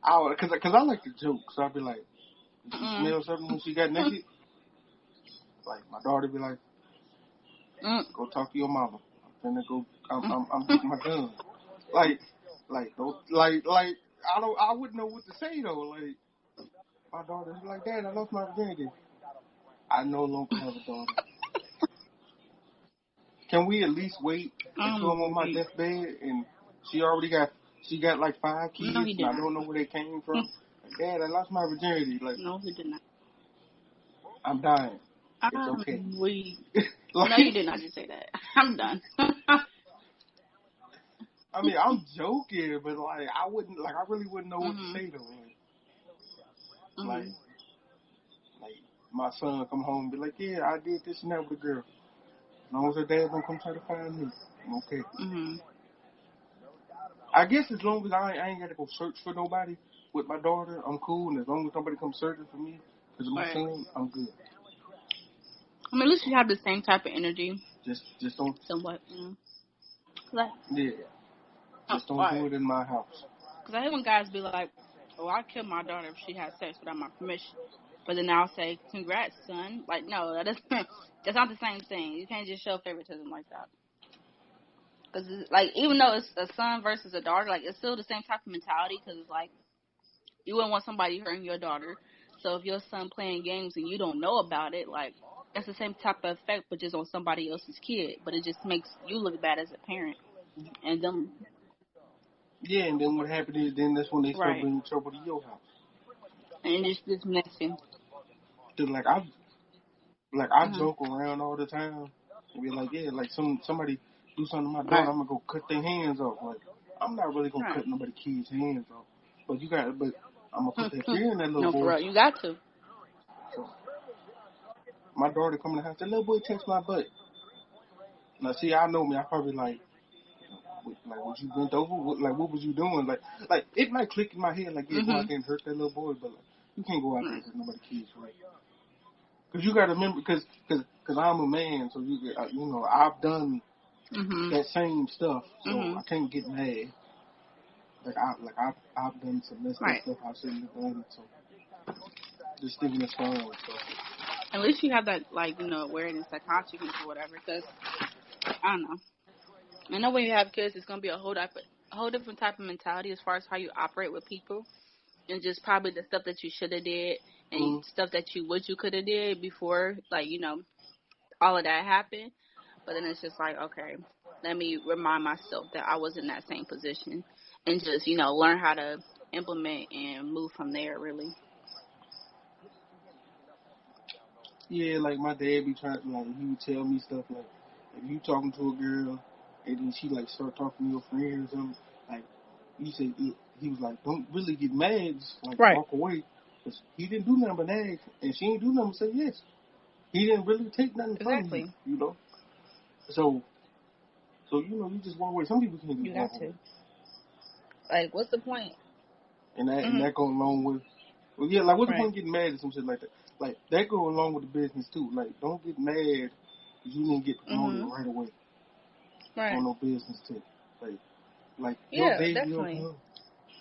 I like to joke. So I'd be like, did she Mm-mm. smell something when she got naked? Like my daughter be like, Mm. go talk to your mama. I'm finna go. Mm. I'm getting my gun. Like don't I wouldn't know what to say though. Like my daughter's like, Dad, I lost my virginity. I no longer have a daughter. Can we at least wait until I'm on my Weak. deathbed and she got like 5 No, he kids and did I not. don't know where they came from? Like, Dad, I lost my virginity. Like No, he did not. I'm dying. It's I'm okay. weak. No, Like you did not just say that. I'm done. I mean, I'm joking, but like I really wouldn't know what to Mhm. say though. Like, Mhm. like my son come home and be like, yeah, I did this and that with a girl. As long as her dad don't come try to find me, I'm okay. Mhm. I guess as long as I ain't got to go search for nobody with my daughter, I'm cool. And as long as nobody comes searching for me because of my Right. son, I'm good. I mean, at least you have the same type of energy, Just don't, somewhat. Like, yeah, oh, just don't do right. it in my house. Because I hate when guys be like, "Oh, I'll kill my daughter if she has sex without my permission," but then I'll say, "Congrats, son." Like, no, that doesn't. That's not the same thing. You can't just show favoritism like that. Because, like, even though it's a son versus a daughter, like, it's still the same type of mentality. Because it's like you wouldn't want somebody hurting your daughter. So if your son playing games and you don't know about it, like, that's the same type of effect, but just on somebody else's kid. But it just makes you look bad as a parent. And them, Yeah, and then what happened is then that's when they start right. bringing trouble to your house. And it's just messy. Cause I Hmm. joke around all the time and be like, yeah, like somebody do something to my daughter, Right. I'm gonna go cut their hands off. Like I'm not really gonna Right. cut nobody kids' hands off, but I'm gonna put that fear in that little No, for boy. real. You got to. So my daughter come in the house, that little boy touched my butt. Now see, I know me, I probably like, was you bent over? What was you doing? Like it might click in my head, like, yeah, go out Mhm. there and hurt that little boy, but like, you can't go out there and hurt nobody kids, right? Because you got to remember, because I'm a man, so you know, I've done Mhm. that same stuff, so I Mhm. can't get mad. I've done some messed up Right. stuff I shouldn't have done, so just thinking it's fun. So At least you have that, like, awareness, that consequence or whatever. Because I don't know. I know when you have kids, it's gonna be a whole different type of mentality as far as how you operate with people, and just probably the stuff that you should have did and mm, stuff that you wish you could have did before, like, all of that happened. But then it's just like, okay, let me remind myself that I was in that same position, and just learn how to implement and move from there. Really. yeah, like my dad be trying, like he would tell me stuff like, if you talking to a girl and then she like start talking to your friend or something, like you say, he was like, don't really get mad, just like Right. walk away, because he didn't do nothing but nag, and she ain't do nothing but say yes. He didn't really take nothing from you, Exactly. you know. So you know, you just walk away. Some people can't just You walk got away, to. Like, what's the point? and Mhm. that go along with, well, yeah, like what's the point Right. of getting mad at some shit like that? Like that go along with the business too. Like don't get mad if you didn't get promoted Mhm. right away Right. on no business tip. Like your Yeah, baby will definitely. come.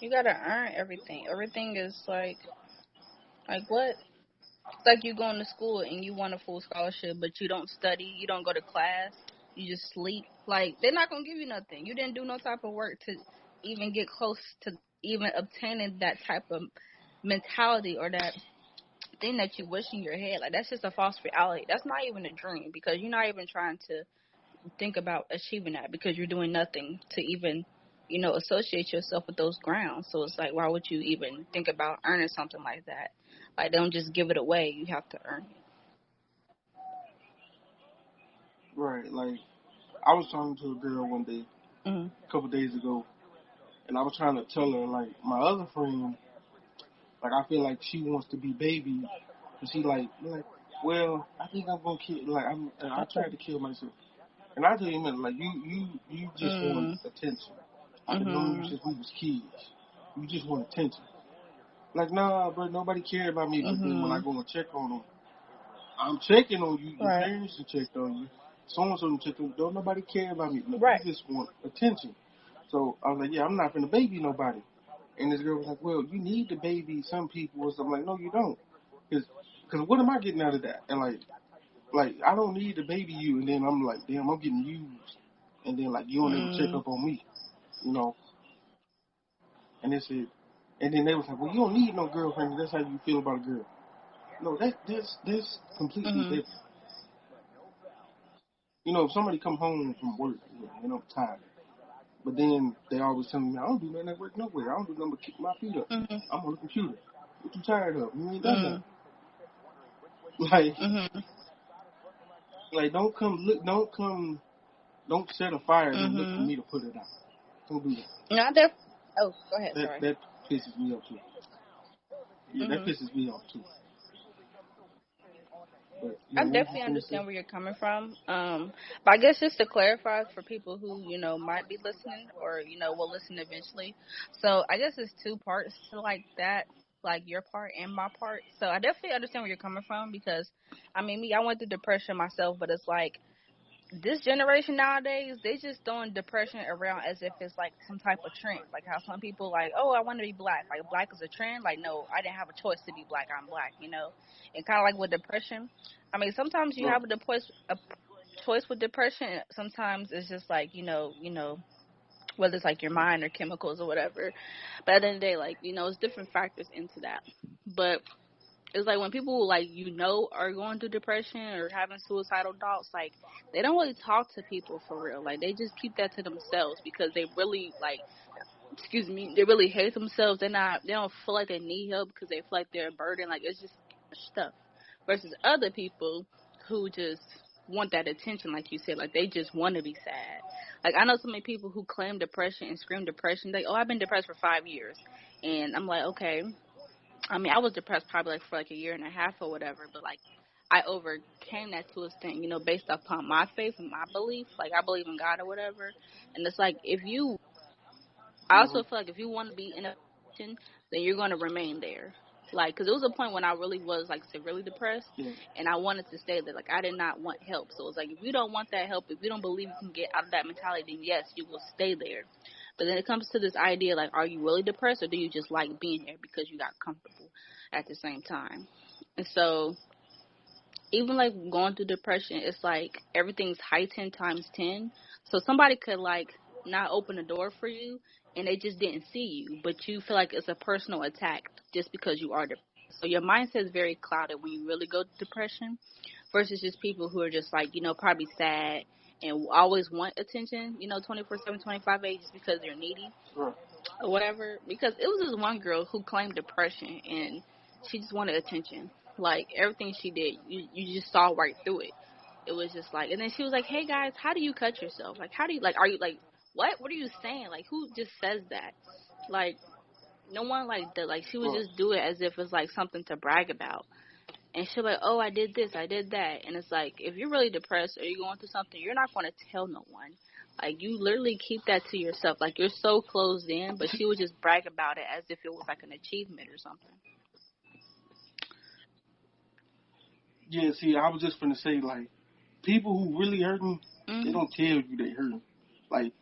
You gotta earn everything. Everything is like what? It's like you going to school and you want a full scholarship, but you don't study, you don't go to class, you just sleep. Like, they're not gonna give you nothing. You didn't do no type of work to even get close to even obtaining that type of mentality or that thing that you wish in your head. Like, that's just a false reality. That's not even a dream, because you're not even trying to think about achieving that, because you're doing nothing to even associate yourself with those grounds. So it's like, why would you even think about earning something like that? Like, don't just give it away, you have to earn it. Right. Like I was talking to a girl one day, Mhm. a couple days ago, and I was trying to tell her like my other friend, like I feel like she wants to be baby, and she like, well, I think I'm gonna kill. Like I tried to kill myself. And I tell you, man, like you just want Mhm. attention. I've been knowing you Mhm. since we was kids. You just want attention. Like, nah, bro, nobody care about me. But then when I Mhm. go and check on them, I'm checking on you. Your Right. parents have checked on you. So and so checked on you. Don't nobody care about me. No, you Right. just want attention. So I was like, yeah, I'm not gonna baby nobody. And this girl was like, well, you need to baby some people. Or something. I'm like, no, you don't. Cause what am I getting out of that? And like I don't need to baby you. And then I'm like, damn, I'm getting used. And then like you don't ever check Mhm. up on me, you know. And they said, and then they was like, well, you don't need no girlfriend. That's how you feel about a girl. No, that's completely Mhm. different. You know, if somebody come home from work, you know, tired, but then they always tell me, I don't do nothing at work nowhere. I don't do nothing but kick my feet up. Mhm. I'm on the computer. What you tired of? You ain't done nothing. Mhm. Like, Mhm. don't set a fire and then look for Mhm. me to put it out. Don't do that. Not that. Oh, go ahead. That Sorry. that pisses me off too. Yeah, that Mhm. pisses me off too. But I yeah, what was you definitely finna say? understand where you're coming from. But I guess just to clarify for people who might be listening, or will listen eventually. So I guess it's two parts to like that, like your part and my part. So I definitely understand where you're coming from, because I mean, me, I went through depression myself, but it's like this generation nowadays, they just throwing depression around as if it's like some type of trend. Like how some people like, oh, I want to be black. Like black is a trend. Like, no, I didn't have a choice to be black. I'm black. And kind of like with depression. I mean, sometimes you Right. have a choice with depression. Sometimes it's just like whether it's like your mind or chemicals or whatever. But at the end of the day, like it's different factors into that. But it's like when people like are going through depression or having suicidal thoughts, like they don't really talk to people for real. Like they just keep that to themselves, because they really like excuse me, they really hate themselves. They don't feel like they need help because they feel like they're a burden. Like it's just stuff. Versus other people who just want that attention, like you said, like they just want to be sad. Like I know so many people who claim depression and scream depression. Like, oh, I've been depressed for 5 years, and I'm like, okay, I mean, I was depressed probably like for like a year and a half or whatever, but like I overcame that to a extent, based upon my faith and my belief. Like, I believe in God or whatever. And it's like, I also feel like if you want to be in a position, then you're going to remain there. Like, because it was a point when I really was, like, severely depressed, and I wanted to stay there. Like, I did not want help. So it's like, if you don't want that help, if you don't believe you can get out of that mentality, then yes, you will stay there. But then it comes to this idea, like, are you really depressed, or do you just like being here because you got comfortable at the same time? And so even like going through depression, it's like everything's heightened times 10. So somebody could like not open the door for you and they just didn't see you, but you feel like it's a personal attack just because you are depressed. So your mindset is very clouded when you really go to depression versus just people who are just like, probably sad and always want attention, 24/7, 25/8 just because they're needy or whatever. Because it was this one girl who claimed depression and she just wanted attention. Like, everything she did, you just saw right through it. It was just like, and then she was like, hey guys, how do you cut yourself? Like, how do you, like, are you like, what are you saying? Like, who just says that? Like, no one like that. Like, she would just do it as if it's like something to brag about. And she'll be like, oh, I did this, I did that. And it's like, if you're really depressed or you're going through something, you're not going to tell no one. Like, you literally keep that to yourself. Like, you're so closed in, but she would just brag about it as if it was like an achievement or something. Yeah, see, I was just gonna say, like, people who really hurting, they don't tell you they hurting. Like,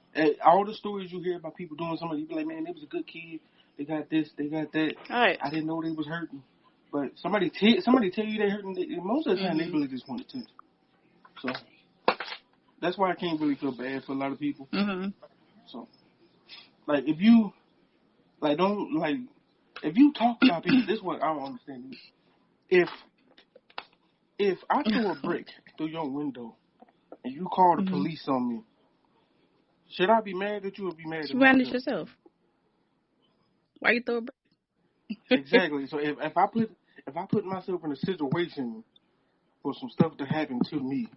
all the stories you hear about people doing something, you be like, man, they was a good kid. They got this, they got that. Right. I didn't know they was hurting. But somebody tell you they hurting. Most of the time, they really just want attention. So that's why I can't really feel bad for a lot of people. So, like, if you if you talk about people, this is what I don't understand. If I throw a brick through your window and you call the police on me, should I be mad at you or be mad at myself? You at yourself. Why you throw a brick? Exactly. So if I put myself in a situation for some stuff to happen to me,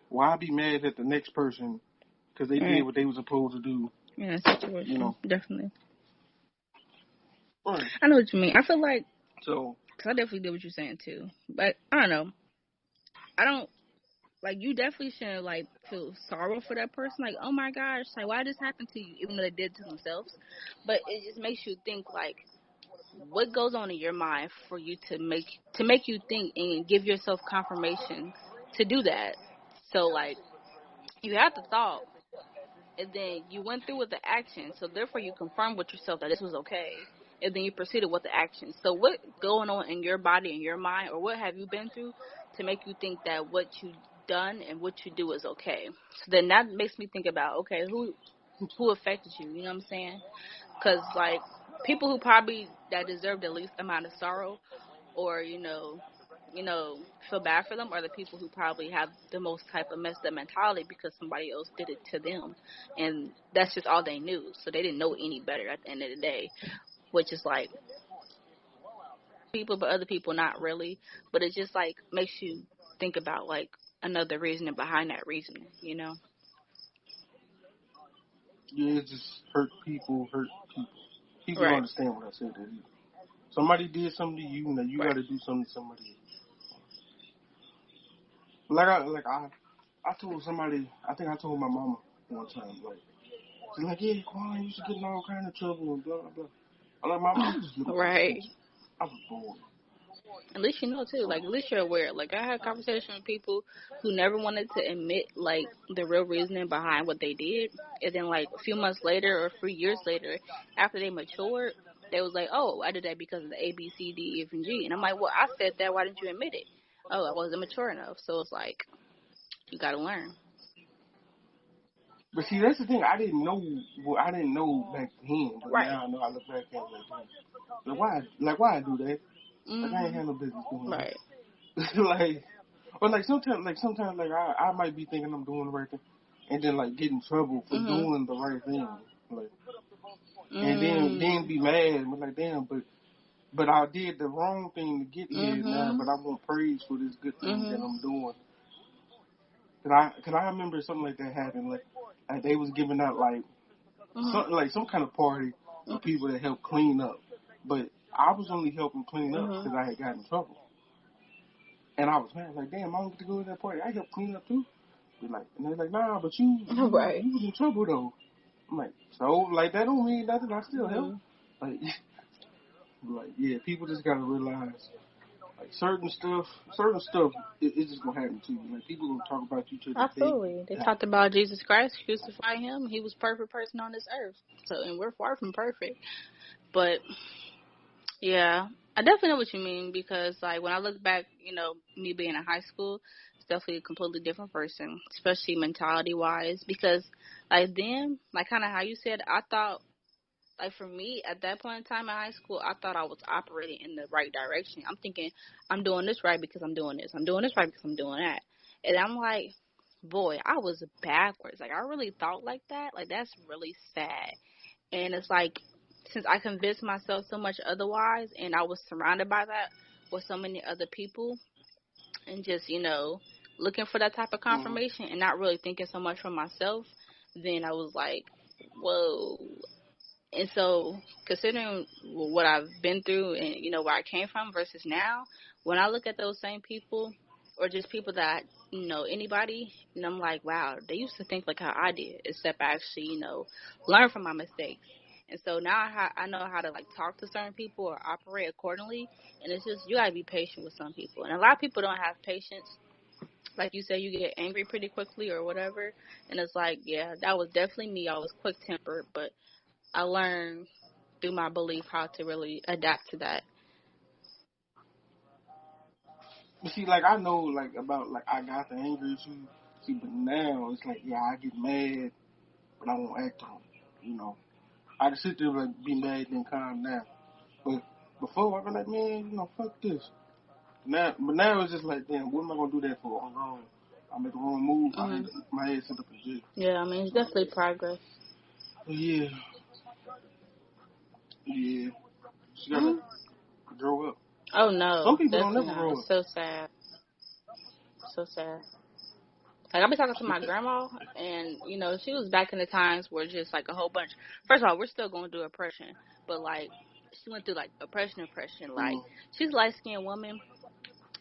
why I be mad at the next person because they did what they was supposed to do? Yeah, situation. Definitely. Right. I know what you mean. I feel like, so, because I definitely did what you're saying too. But I don't know. I don't, like, you definitely shouldn't, like, feel sorrow for that person. Like, oh my gosh, like, why did this happen to you? Even though they did it to themselves. But it just makes you think, like, what goes on in your mind for you to make you think and give yourself confirmation to do that. So, like, you have the thought, and then you went through with the action, so therefore you confirmed with yourself that this was okay, and then you proceeded with the action. So what going on in your body and your mind, or what have you been through to make you think that what you done and what you do is okay? So then that makes me think about, okay, who affected you? You know what I'm saying? Because, like, people who probably that deserve the least amount of sorrow, or feel bad for them, are the people who probably have the most type of messed up mentality because somebody else did it to them, and that's just all they knew. So they didn't know any better at the end of the day, which is like people, but other people not really. But it just like makes you think about like another reasoning behind that reasoning, Yeah, it just hurt people. People don't Right. understand what I said. Somebody did something to you, now you got to do something to somebody else. I told somebody, I think I told my mama one time, like, she's like, yeah, Quan, you used to get in all kind of trouble and blah, blah, blah. I'm like, Mama, I was just looking for attention. I was bored. At least you know too. Like, at least you're aware. Like, I had conversations with people who never wanted to admit like the real reasoning behind what they did, and then like a few months later or 3 years later, after they matured, they was like, "Oh, I did that because of the A, B, C, D, E, F, and G." And I'm like, "Well, I said that. Why didn't you admit it?" "Oh, I wasn't mature enough." So it's like you gotta learn. But see, that's the thing. I didn't know. Well, I didn't know back then, but Right. now I know. I look back at it why I do that? Like, I ain't had no business doing Right. that. Sometimes, I might be thinking I'm doing the right thing, and then like get in trouble for doing the right thing, like, and then be mad, but like, damn, but I did the wrong thing to get here now, but I want praise for this good thing that I'm doing. Cause I remember something like that happened, like they was giving out like some kind of party for people that help clean up, but I was only helping clean up because I had gotten in trouble. And I was mad, like, damn, I don't get to go to that party. I helped clean up too. Be like, and they're like, nah, but you Right. was in trouble though. I'm like, so like that don't mean nothing. I still help. Like, like yeah, people just gotta realize like certain stuff, it's just gonna happen to you. Like people gonna talk about you till the day you Absolutely. They die. talked about Jesus Christ, crucify him. He was perfect person on this earth. So, and we're far from perfect. But yeah, I definitely know what you mean because, like, when I look back, me being in high school, it's definitely a completely different person, especially mentality wise. Because, like, then, like, kind of how you said, I thought, like, for me at that point in time in high school, I thought I was operating in the right direction. I'm thinking, I'm doing this right because I'm doing this. I'm doing this right because I'm doing that. And I'm like, boy, I was backwards. Like, I really thought like that. Like, that's really sad. And it's like, since I convinced myself so much otherwise, and I was surrounded by that with so many other people, and just, looking for that type of Mm-hmm. confirmation and not really thinking so much for myself, then I was like, whoa. And so, considering what I've been through and, where I came from versus now, when I look at those same people or just people that, anybody, and I'm like, wow, they used to think like how I did, except I actually, learn from my mistakes. And so now I know how to, like, talk to certain people or operate accordingly. And it's just, you got to be patient with some people. And a lot of people don't have patience. Like you said, you get angry pretty quickly or whatever. And it's like, yeah, that was definitely me. I was quick tempered, but I learned through my belief how to really adapt to that. But see, like I know, like about like I got the anger issue. See, but now it's like yeah, I get mad, but I won't act on it. I just sit there like be mad and calm down. But before I be like, man, fuck this. But now it's just like, damn, what am I gonna do that for? I'm wrong. I make a wrong move. Hmm. My head sent up in jail. Yeah, I mean, it's definitely progress. But yeah, yeah, she gotta Hmm. grow up. Oh, Some no, people don't definitely never not. grow It's up. so sad. So sad. Like, I've been talking to my grandma, and, she was back in the times where just, like, a whole bunch. First of all, we're still going through oppression, but, like, she went through, like, oppression. Like, Mm. she's a light-skinned woman,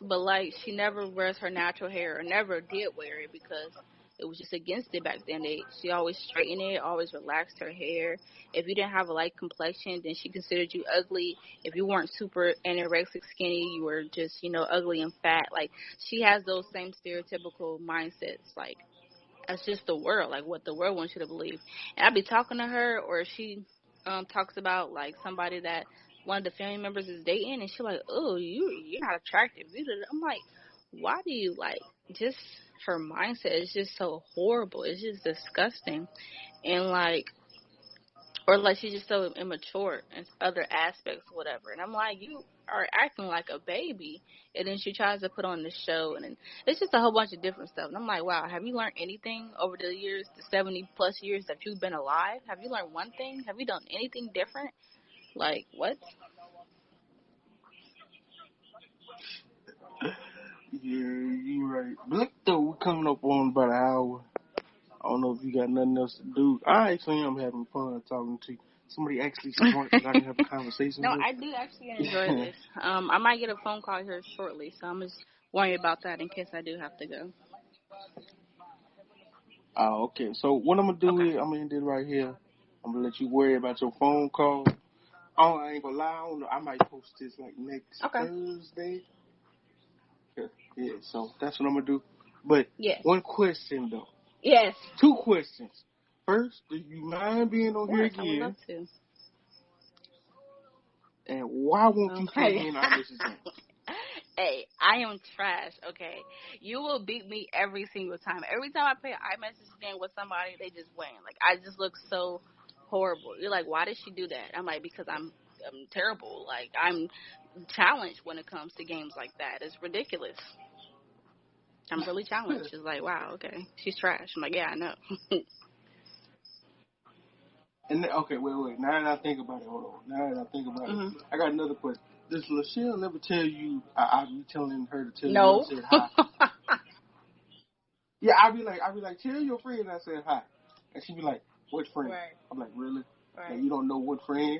but, like, she never wears her natural hair or never did wear it because it was just against it back then. She always straightened it, always relaxed her hair. If you didn't have a light complexion, then she considered you ugly. If you weren't super anorexic skinny, you were just, ugly and fat. Like, she has those same stereotypical mindsets. Like, that's just the world, like what the world wants you to believe. And I'd be talking to her, or she talks about like somebody that one of the family members is dating, and she's like, "Oh, you're not attractive." I'm like, why do you like just her mindset is just so horrible. It's just disgusting, and like or like she's just so immature in other aspects, whatever. And I'm like, you are acting like a baby. And then she tries to put on the show, and then it's just a whole bunch of different stuff. And I'm like, wow, have you learned anything over the years, the 70 plus years that you've been alive? Have you learned one thing? Have you done anything different? Like, what? Yeah, you right. But look though, we're coming up on about an hour. I don't know if you got nothing else to do. I actually am having fun talking to you. Somebody actually smart that I can have a conversation No, with. I do actually enjoy this. I might get a phone call here shortly, so I'm just worried about that in case I do have to go. Okay. So what I'm gonna do Okay. is I'm gonna end it right here. I'm gonna let you worry about your phone call. Oh, I ain't gonna lie. I don't know. I might post this like next Okay. Thursday. Yeah. Yeah. So that's what I'm gonna do. But Yes. one question though. Yes. Two questions. First, do you mind being Of on here course, I would love again? to. And why won't Oh you pay my me in iMessage game? Hey, I am trash, okay? You will beat me every single time. Every time I play an iMessage game with somebody, they just win. Like, I just look so horrible. You're like, why did she do that? I'm like, because I'm terrible. Like, I'm challenged when it comes to games like that. It's ridiculous. I'm really challenged. It's like, wow, okay. She's trash. I'm like, yeah, I know. And then, okay, wait. Now that I think about it, hold on. Now that I think about it, Hmm. I got another question. Does Lachelle ever tell you? I be telling her to tell you I No. said hi. Yeah, I be like, tell your friend I said hi, and she be like, what friend? Right, I'm like, really? Like right. you don't know what friend?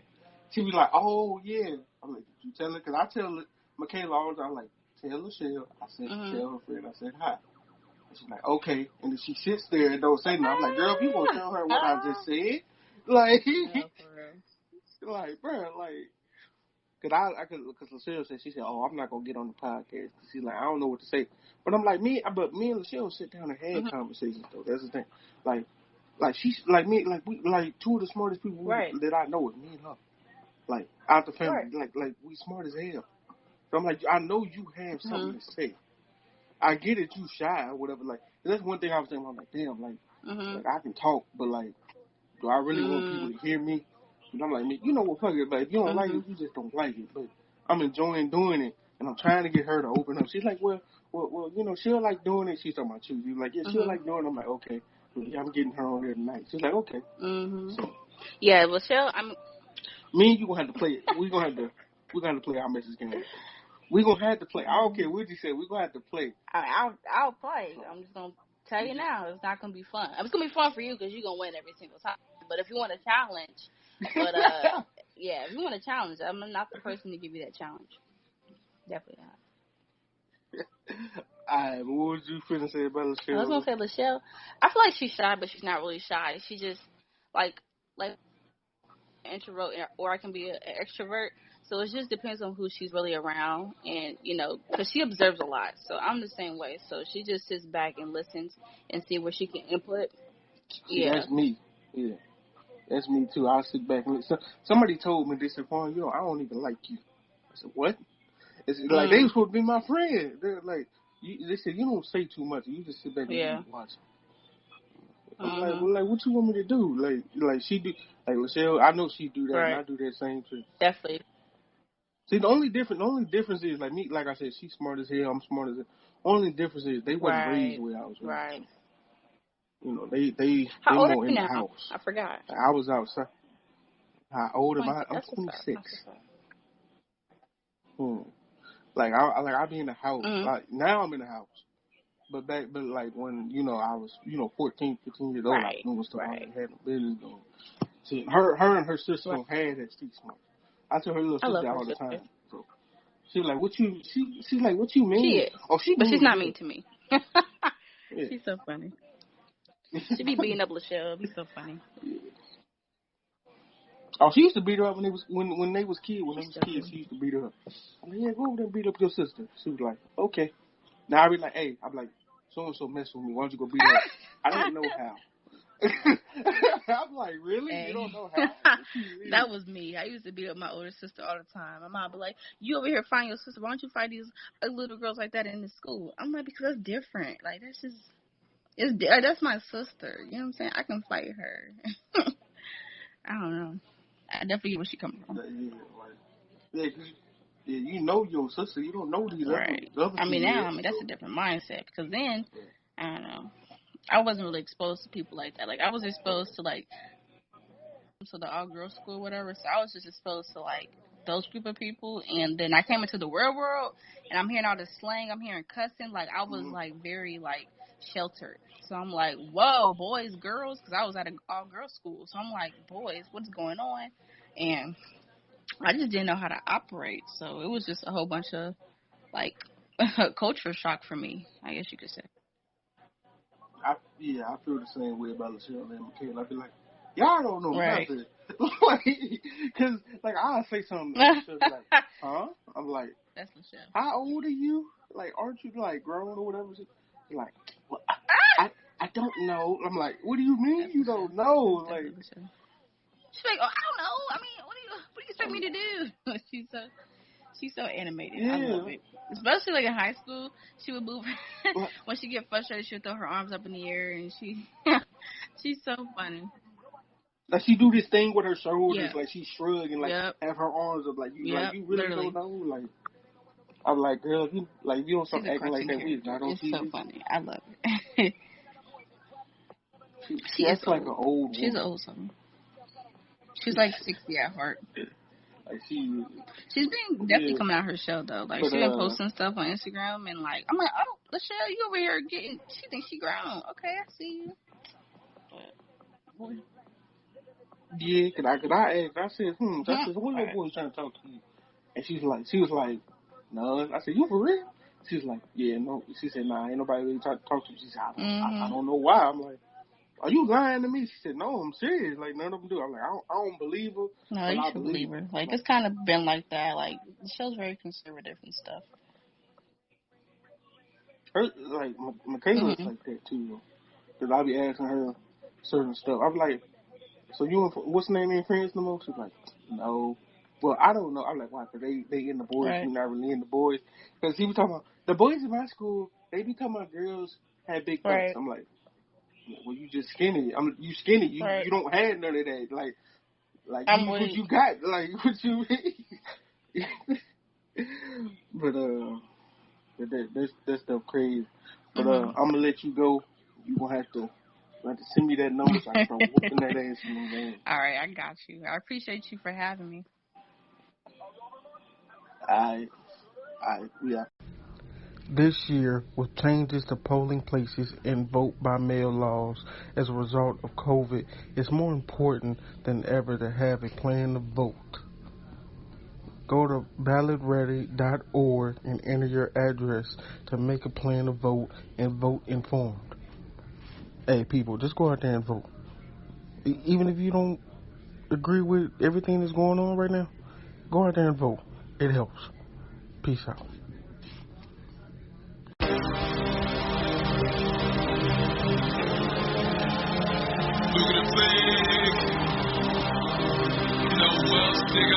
She be like, oh yeah. I'm like, did you tell her? Cause I tell Michaela all the time, like, tell Michelle. I said, Mhm. tell her friend. I said hi. And she's like, okay. And then she sits there and don't say nothing. I'm like, girl, if you gonna tell her what I just said, like, No, for real. like, bro, like, cause Michelle said, she said, oh, I'm not gonna get on the podcast. She's like, I don't know what to say. But I'm like, me and Michelle sit down and had Mhm. conversations though. That's the thing. Like she's like me, like two of the smartest people Right. that I know is me and her. Like out the family, Right. like we smart as hell. So I'm like, I know you have something Mhm. to say. I get it, you shy or whatever. Like that's one thing I was thinking. I'm like, damn, Mhm. like I can talk, but like, do I really want people Mhm. to hear me? And I'm like, you know what, fuck it. Like if you don't like it, Mhm. you just don't like it. But I'm enjoying doing it, and I'm trying to get her to open up. She's like, well, you know, she'll like doing it. She's talking about you. She's like, yeah, she'll Mhm. like doing it. I'm like, okay. But yeah, I'm getting her on here tonight. She's like, okay. Mhm. So Yeah, Michelle. me and you gonna have to play. We're gonna have to play our message game. We're gonna have to play. I don't care what you say. We're gonna have to play. I'll play. I'm just gonna tell you now, it's not gonna be fun. It's gonna be fun for you because you're gonna win every single time. But if you want a challenge, but yeah, if you want a challenge, I'm not the person to give you that challenge. Definitely not. Alright, what was you finna say about I was Michelle? gonna say Lachelle. I feel like she's shy, but she's not really shy. She just like an introvert, or I can be an extrovert. So it just depends on who she's really around, and because she observes a lot. So I'm the same way. So she just sits back and listens and see where she can input. See, Yeah. that's me. Yeah, that's me too. I sit back and listen. Somebody told me, they said, "Paul, I don't even like you." I said, "What?" It's like they were Mm. supposed to be my friend. They're like, they said, "You don't say too much. You just sit back and Yeah. you watch." I'm like, Mhm. well, like, what you want me to do? Like she do, like Michelle. I know she do that, and Right. I do that same thing. Definitely. See, the only difference is like me. Like I said, she's smart as hell. I'm smart as hell. Only difference is they wasn't raised Right. the way I was raised. Right. They How old are more you in the now? house. I forgot. I was outside. How old am 20. I? I'm That's what's up. 26. That's what's up. Like I be in the house. Mhm. Like now I'm in the house. But like when I was 14, 15 years old, I was Right. doing stuff. I was Right. having business going. See, her and her sister Right. don't have that street smart. I tell her little I love sister her all the sister. time. So she's like, what you? She's like, what you She mean? is, Oh, she but she's mean as not hell. mean to me. Yeah. She's so funny. She be beating up Lachelle. It'd be so funny. Oh, she used to beat her up when they was kids. When She they was still kids, do. she used to beat her up. I'm like, yeah, go over there and beat up your sister. She was like, okay. Now I be like, hey, I'm like, so and so messing with me. Why don't you go beat her up? I don't know how. I'm like, really? You Hey. don't know how? What you mean? That was me. I used to beat up my older sister all the time. My mom would be like, "You over here fighting your sister? Why don't you fight these little girls like that in the school?" I'm like, "Because that's different. Like that's my sister. You know what I'm saying? I can fight her." I don't know. I definitely get where she coming from. Yeah, like, yeah, 'cause you know your sister. You don't know these Right. other I mean, now, kids. that's a So different mindset. Because then, yeah. I don't know. I wasn't really exposed to people like that. Like, I was exposed to, like, to the all girls school, whatever. So I was just exposed to, like, those group of people. And then I came into the real world, and I'm hearing all this slang. I'm hearing cussing. Like, I was, like, very, like, sheltered. So I'm like, whoa, boys, girls. Because I was at an all girls school. So I'm like, boys, what's going on? And I just didn't know how to operate. So it was just a whole bunch of, like, culture shock for me, I guess you could say. I feel the same way about Michelle and Michaela. I be like, y'all don't know Right. nothing. Like, cause like I say something and Michelle be like, huh? I'm like, That's Michelle. how old are you? Like, aren't you like grown or whatever? She's like, well, I don't know. I'm like, what do you mean That's you Michelle. don't know? That's Like, definitely Michelle. She's like, oh, I don't know. I mean, what do you expect I'm me like, to do? She's so animated. I yeah. love it. Especially like in high school, she would move Like, when she get frustrated. She would throw her arms up in the air, and she's so funny. like she do this thing with her shoulders, Yeah. like she shrug and like Yep. have her arms up, like Yep. you really don't Literally, know. Like I'm like, girl, if you don't stop she's a acting like cartoon that, we is character. not on It's so TV. funny. I love it. She She is acts like an old. old She's an woman. old soul. She's like 60 at heart. Like she, She's been definitely yeah. coming out her shell though. Like But she's been posting stuff on Instagram and like I'm like, oh, Lachelle, you over here getting? She thinks she grown. Okay, I see you. But boy, yeah, I asked, I said, I said, what little right. boy trying to talk to you? And she was like, no. I said, you for real? She's like, yeah, no. She said, nah, ain't nobody really talk to me. She said, I don't know why. I'm like, are you lying to me? She said, no, I'm serious. Like, none of them do. I'm like, I don't believe her. No, but you I should believe her. Like, it's kind of been like that. Like, the show's very conservative and stuff. Her, like, Michaela's like that, too. Because I be asking her certain stuff. I'm like, so you, what's the name in friends no more? She's like, no. Well, I don't know. I'm like, why? Because they in the boys. Right. We not really in the boys. Because he was talking about, the boys in my school, they be talking about girls had big butts. Right. I'm like, well, you just skinny. You skinny. You don't have none of that. Like what you got? Like, what you But that stuff crazy. But I'm gonna let you go. You gonna have to send me that number so I can start whooping that ass in the game. All right, I got you. I appreciate you for having me. Yeah. This year, with changes to polling places and vote by mail laws as a result of COVID, it's more important than ever to have a plan to vote. Go to ballotready.org and enter your address to make a plan to vote and vote informed. Hey, people, just go out there and vote. Even if you don't agree with everything that's going on right now, go out there and vote. It helps. Peace out. Look at the flag. No else, nigga.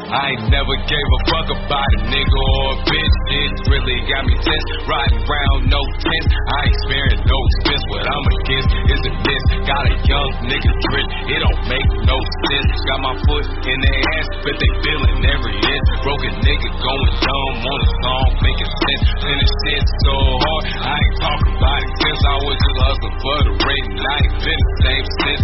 I ain't never gave a fuck about a nigga or a bitch. It really got me tense. Riding round, no tense. I ain't sparing no expense. What I'm against is a miss. Got a young nigga trick. It don't make no sense. Got my foot in their ass, but they feeling every inch. Broken nigga going dumb on a song, making sense. And this shit so hard. I ain't talking about it since I was just hustling for the rate. And I ain't been the same since.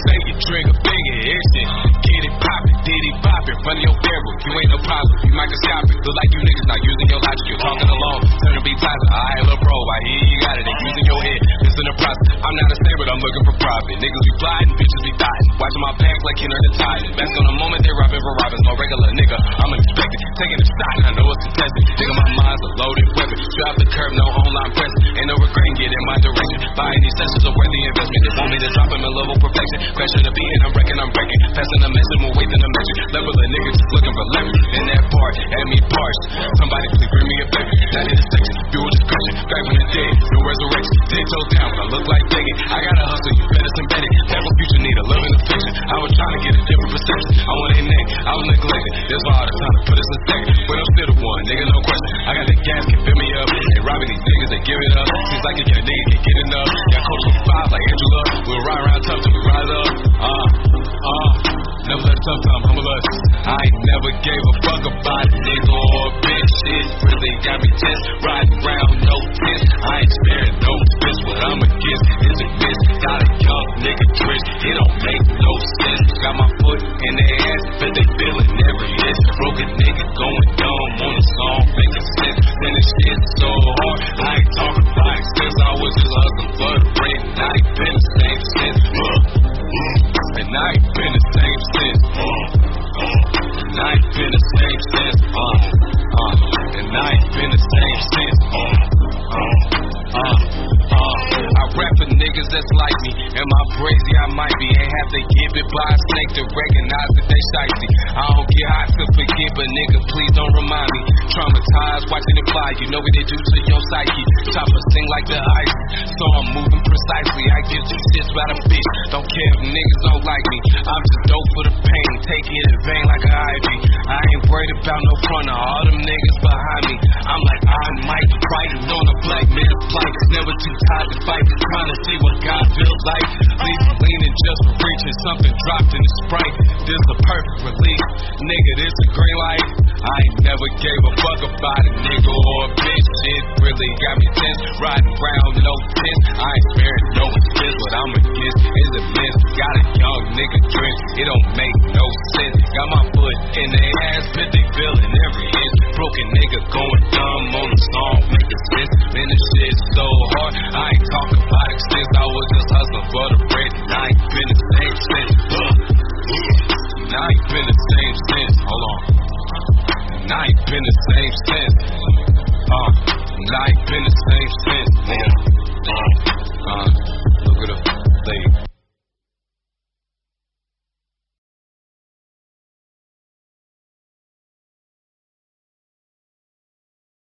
Take a trigger, bigger action. Get it poppin', diddy poppin'. Front of your barrel, you ain't no problem. You microscopic. Look like you niggas not using your logic. You're talking along, turn to be positive. Alright, little bro, I hear you got it. They using your head. This in the process. I'm not a slave, but I'm looking for profit. Niggas be plotting, bitches be thotting. Watching my back like Kenner the Titan. Back on the moment they robbing for robbers. No regular nigga, I'm unexpected. Taking a shot, I know it's contested. Nigga, my mind's a loaded weapon. Straight off the curb, no online pressing. Ain't no regret, get in my direction. Buying these sessions a worthy investment. They want me to drop them in level perfection. Crashing the beat and I'm wrecking, I'm breaking. Passing the message, more weight than a metric. Level of niggas just looking for leverage. In that part, had me parched. Somebody please bring me a beverage. That is a section, fuel discretion. Back from the dead, no resurrection. 10 toes down, but I look like begging. I gotta hustle, you better embed it. That for future need a love and affection. I was trying to get a different perception. I want a neck, I was neglected. There's all the time to put us in second. But I'm still the one, nigga, no question. I got the gas, can fill me up. They robbing these niggas, they give it up. Seems like a nigga can get enough. Got coach from 5 like Andrew Luck. We'll ride around tough till we rise up. Never let a tough time humble us. I ain't never gave a fuck about a nigga or a bitch. Shit really got me tense. Riding round, no tense. I ain't sparing no expense. What I'm against is a miss. Got a young nigga trick. It don't make no sense. Got my foot in their ass, but they feeling every inch. Broken nigga going dumb on a song, making sense. Then this shit so hard. I ain't talking about it since I was just hustling for the rent. And I ain't been the same since. And I ain't been the same since. And I ain't been the same since. And I ain't been the same since. I rap for niggas that's like me. Am I crazy? I might be. Ain't have to give it by a snake to recognize that they shicey. I don't get hot to forget, but nigga, please don't remind me. Traumatized, watching it fly. You know what they do to your psyche. Chopper sing like the ice, so I'm moving precisely. I give two shits about a bitch. Don't care if niggas don't like me. I'm just dope for the pain. Take it in vain like an ivy. I ain't worried about no front of all them niggas behind me. I'm like Iron Mike, riding on a black man's plank. Never too tired to fight. Trying to see what God feels like. Leave leaning just for reaching. Something dropped in the Sprite. This a perfect relief. Nigga, this a green light. I ain't never gave a fuck about a nigga or a bitch. Shit really got me tense. Riding round, no tense. I ain't sparing no expense. What I'm against is a miss. Got a young nigga drink. It don't make no sense. Got my foot in their ass, but they feeling every inch. Broken nigga going dumb on the song, making sense. Man, this shit so hard. I ain't talking about it since I was just hustling for the bread. And I ain't been the same since. And I ain't been the same since. Hold on. And I ain't been the like Benny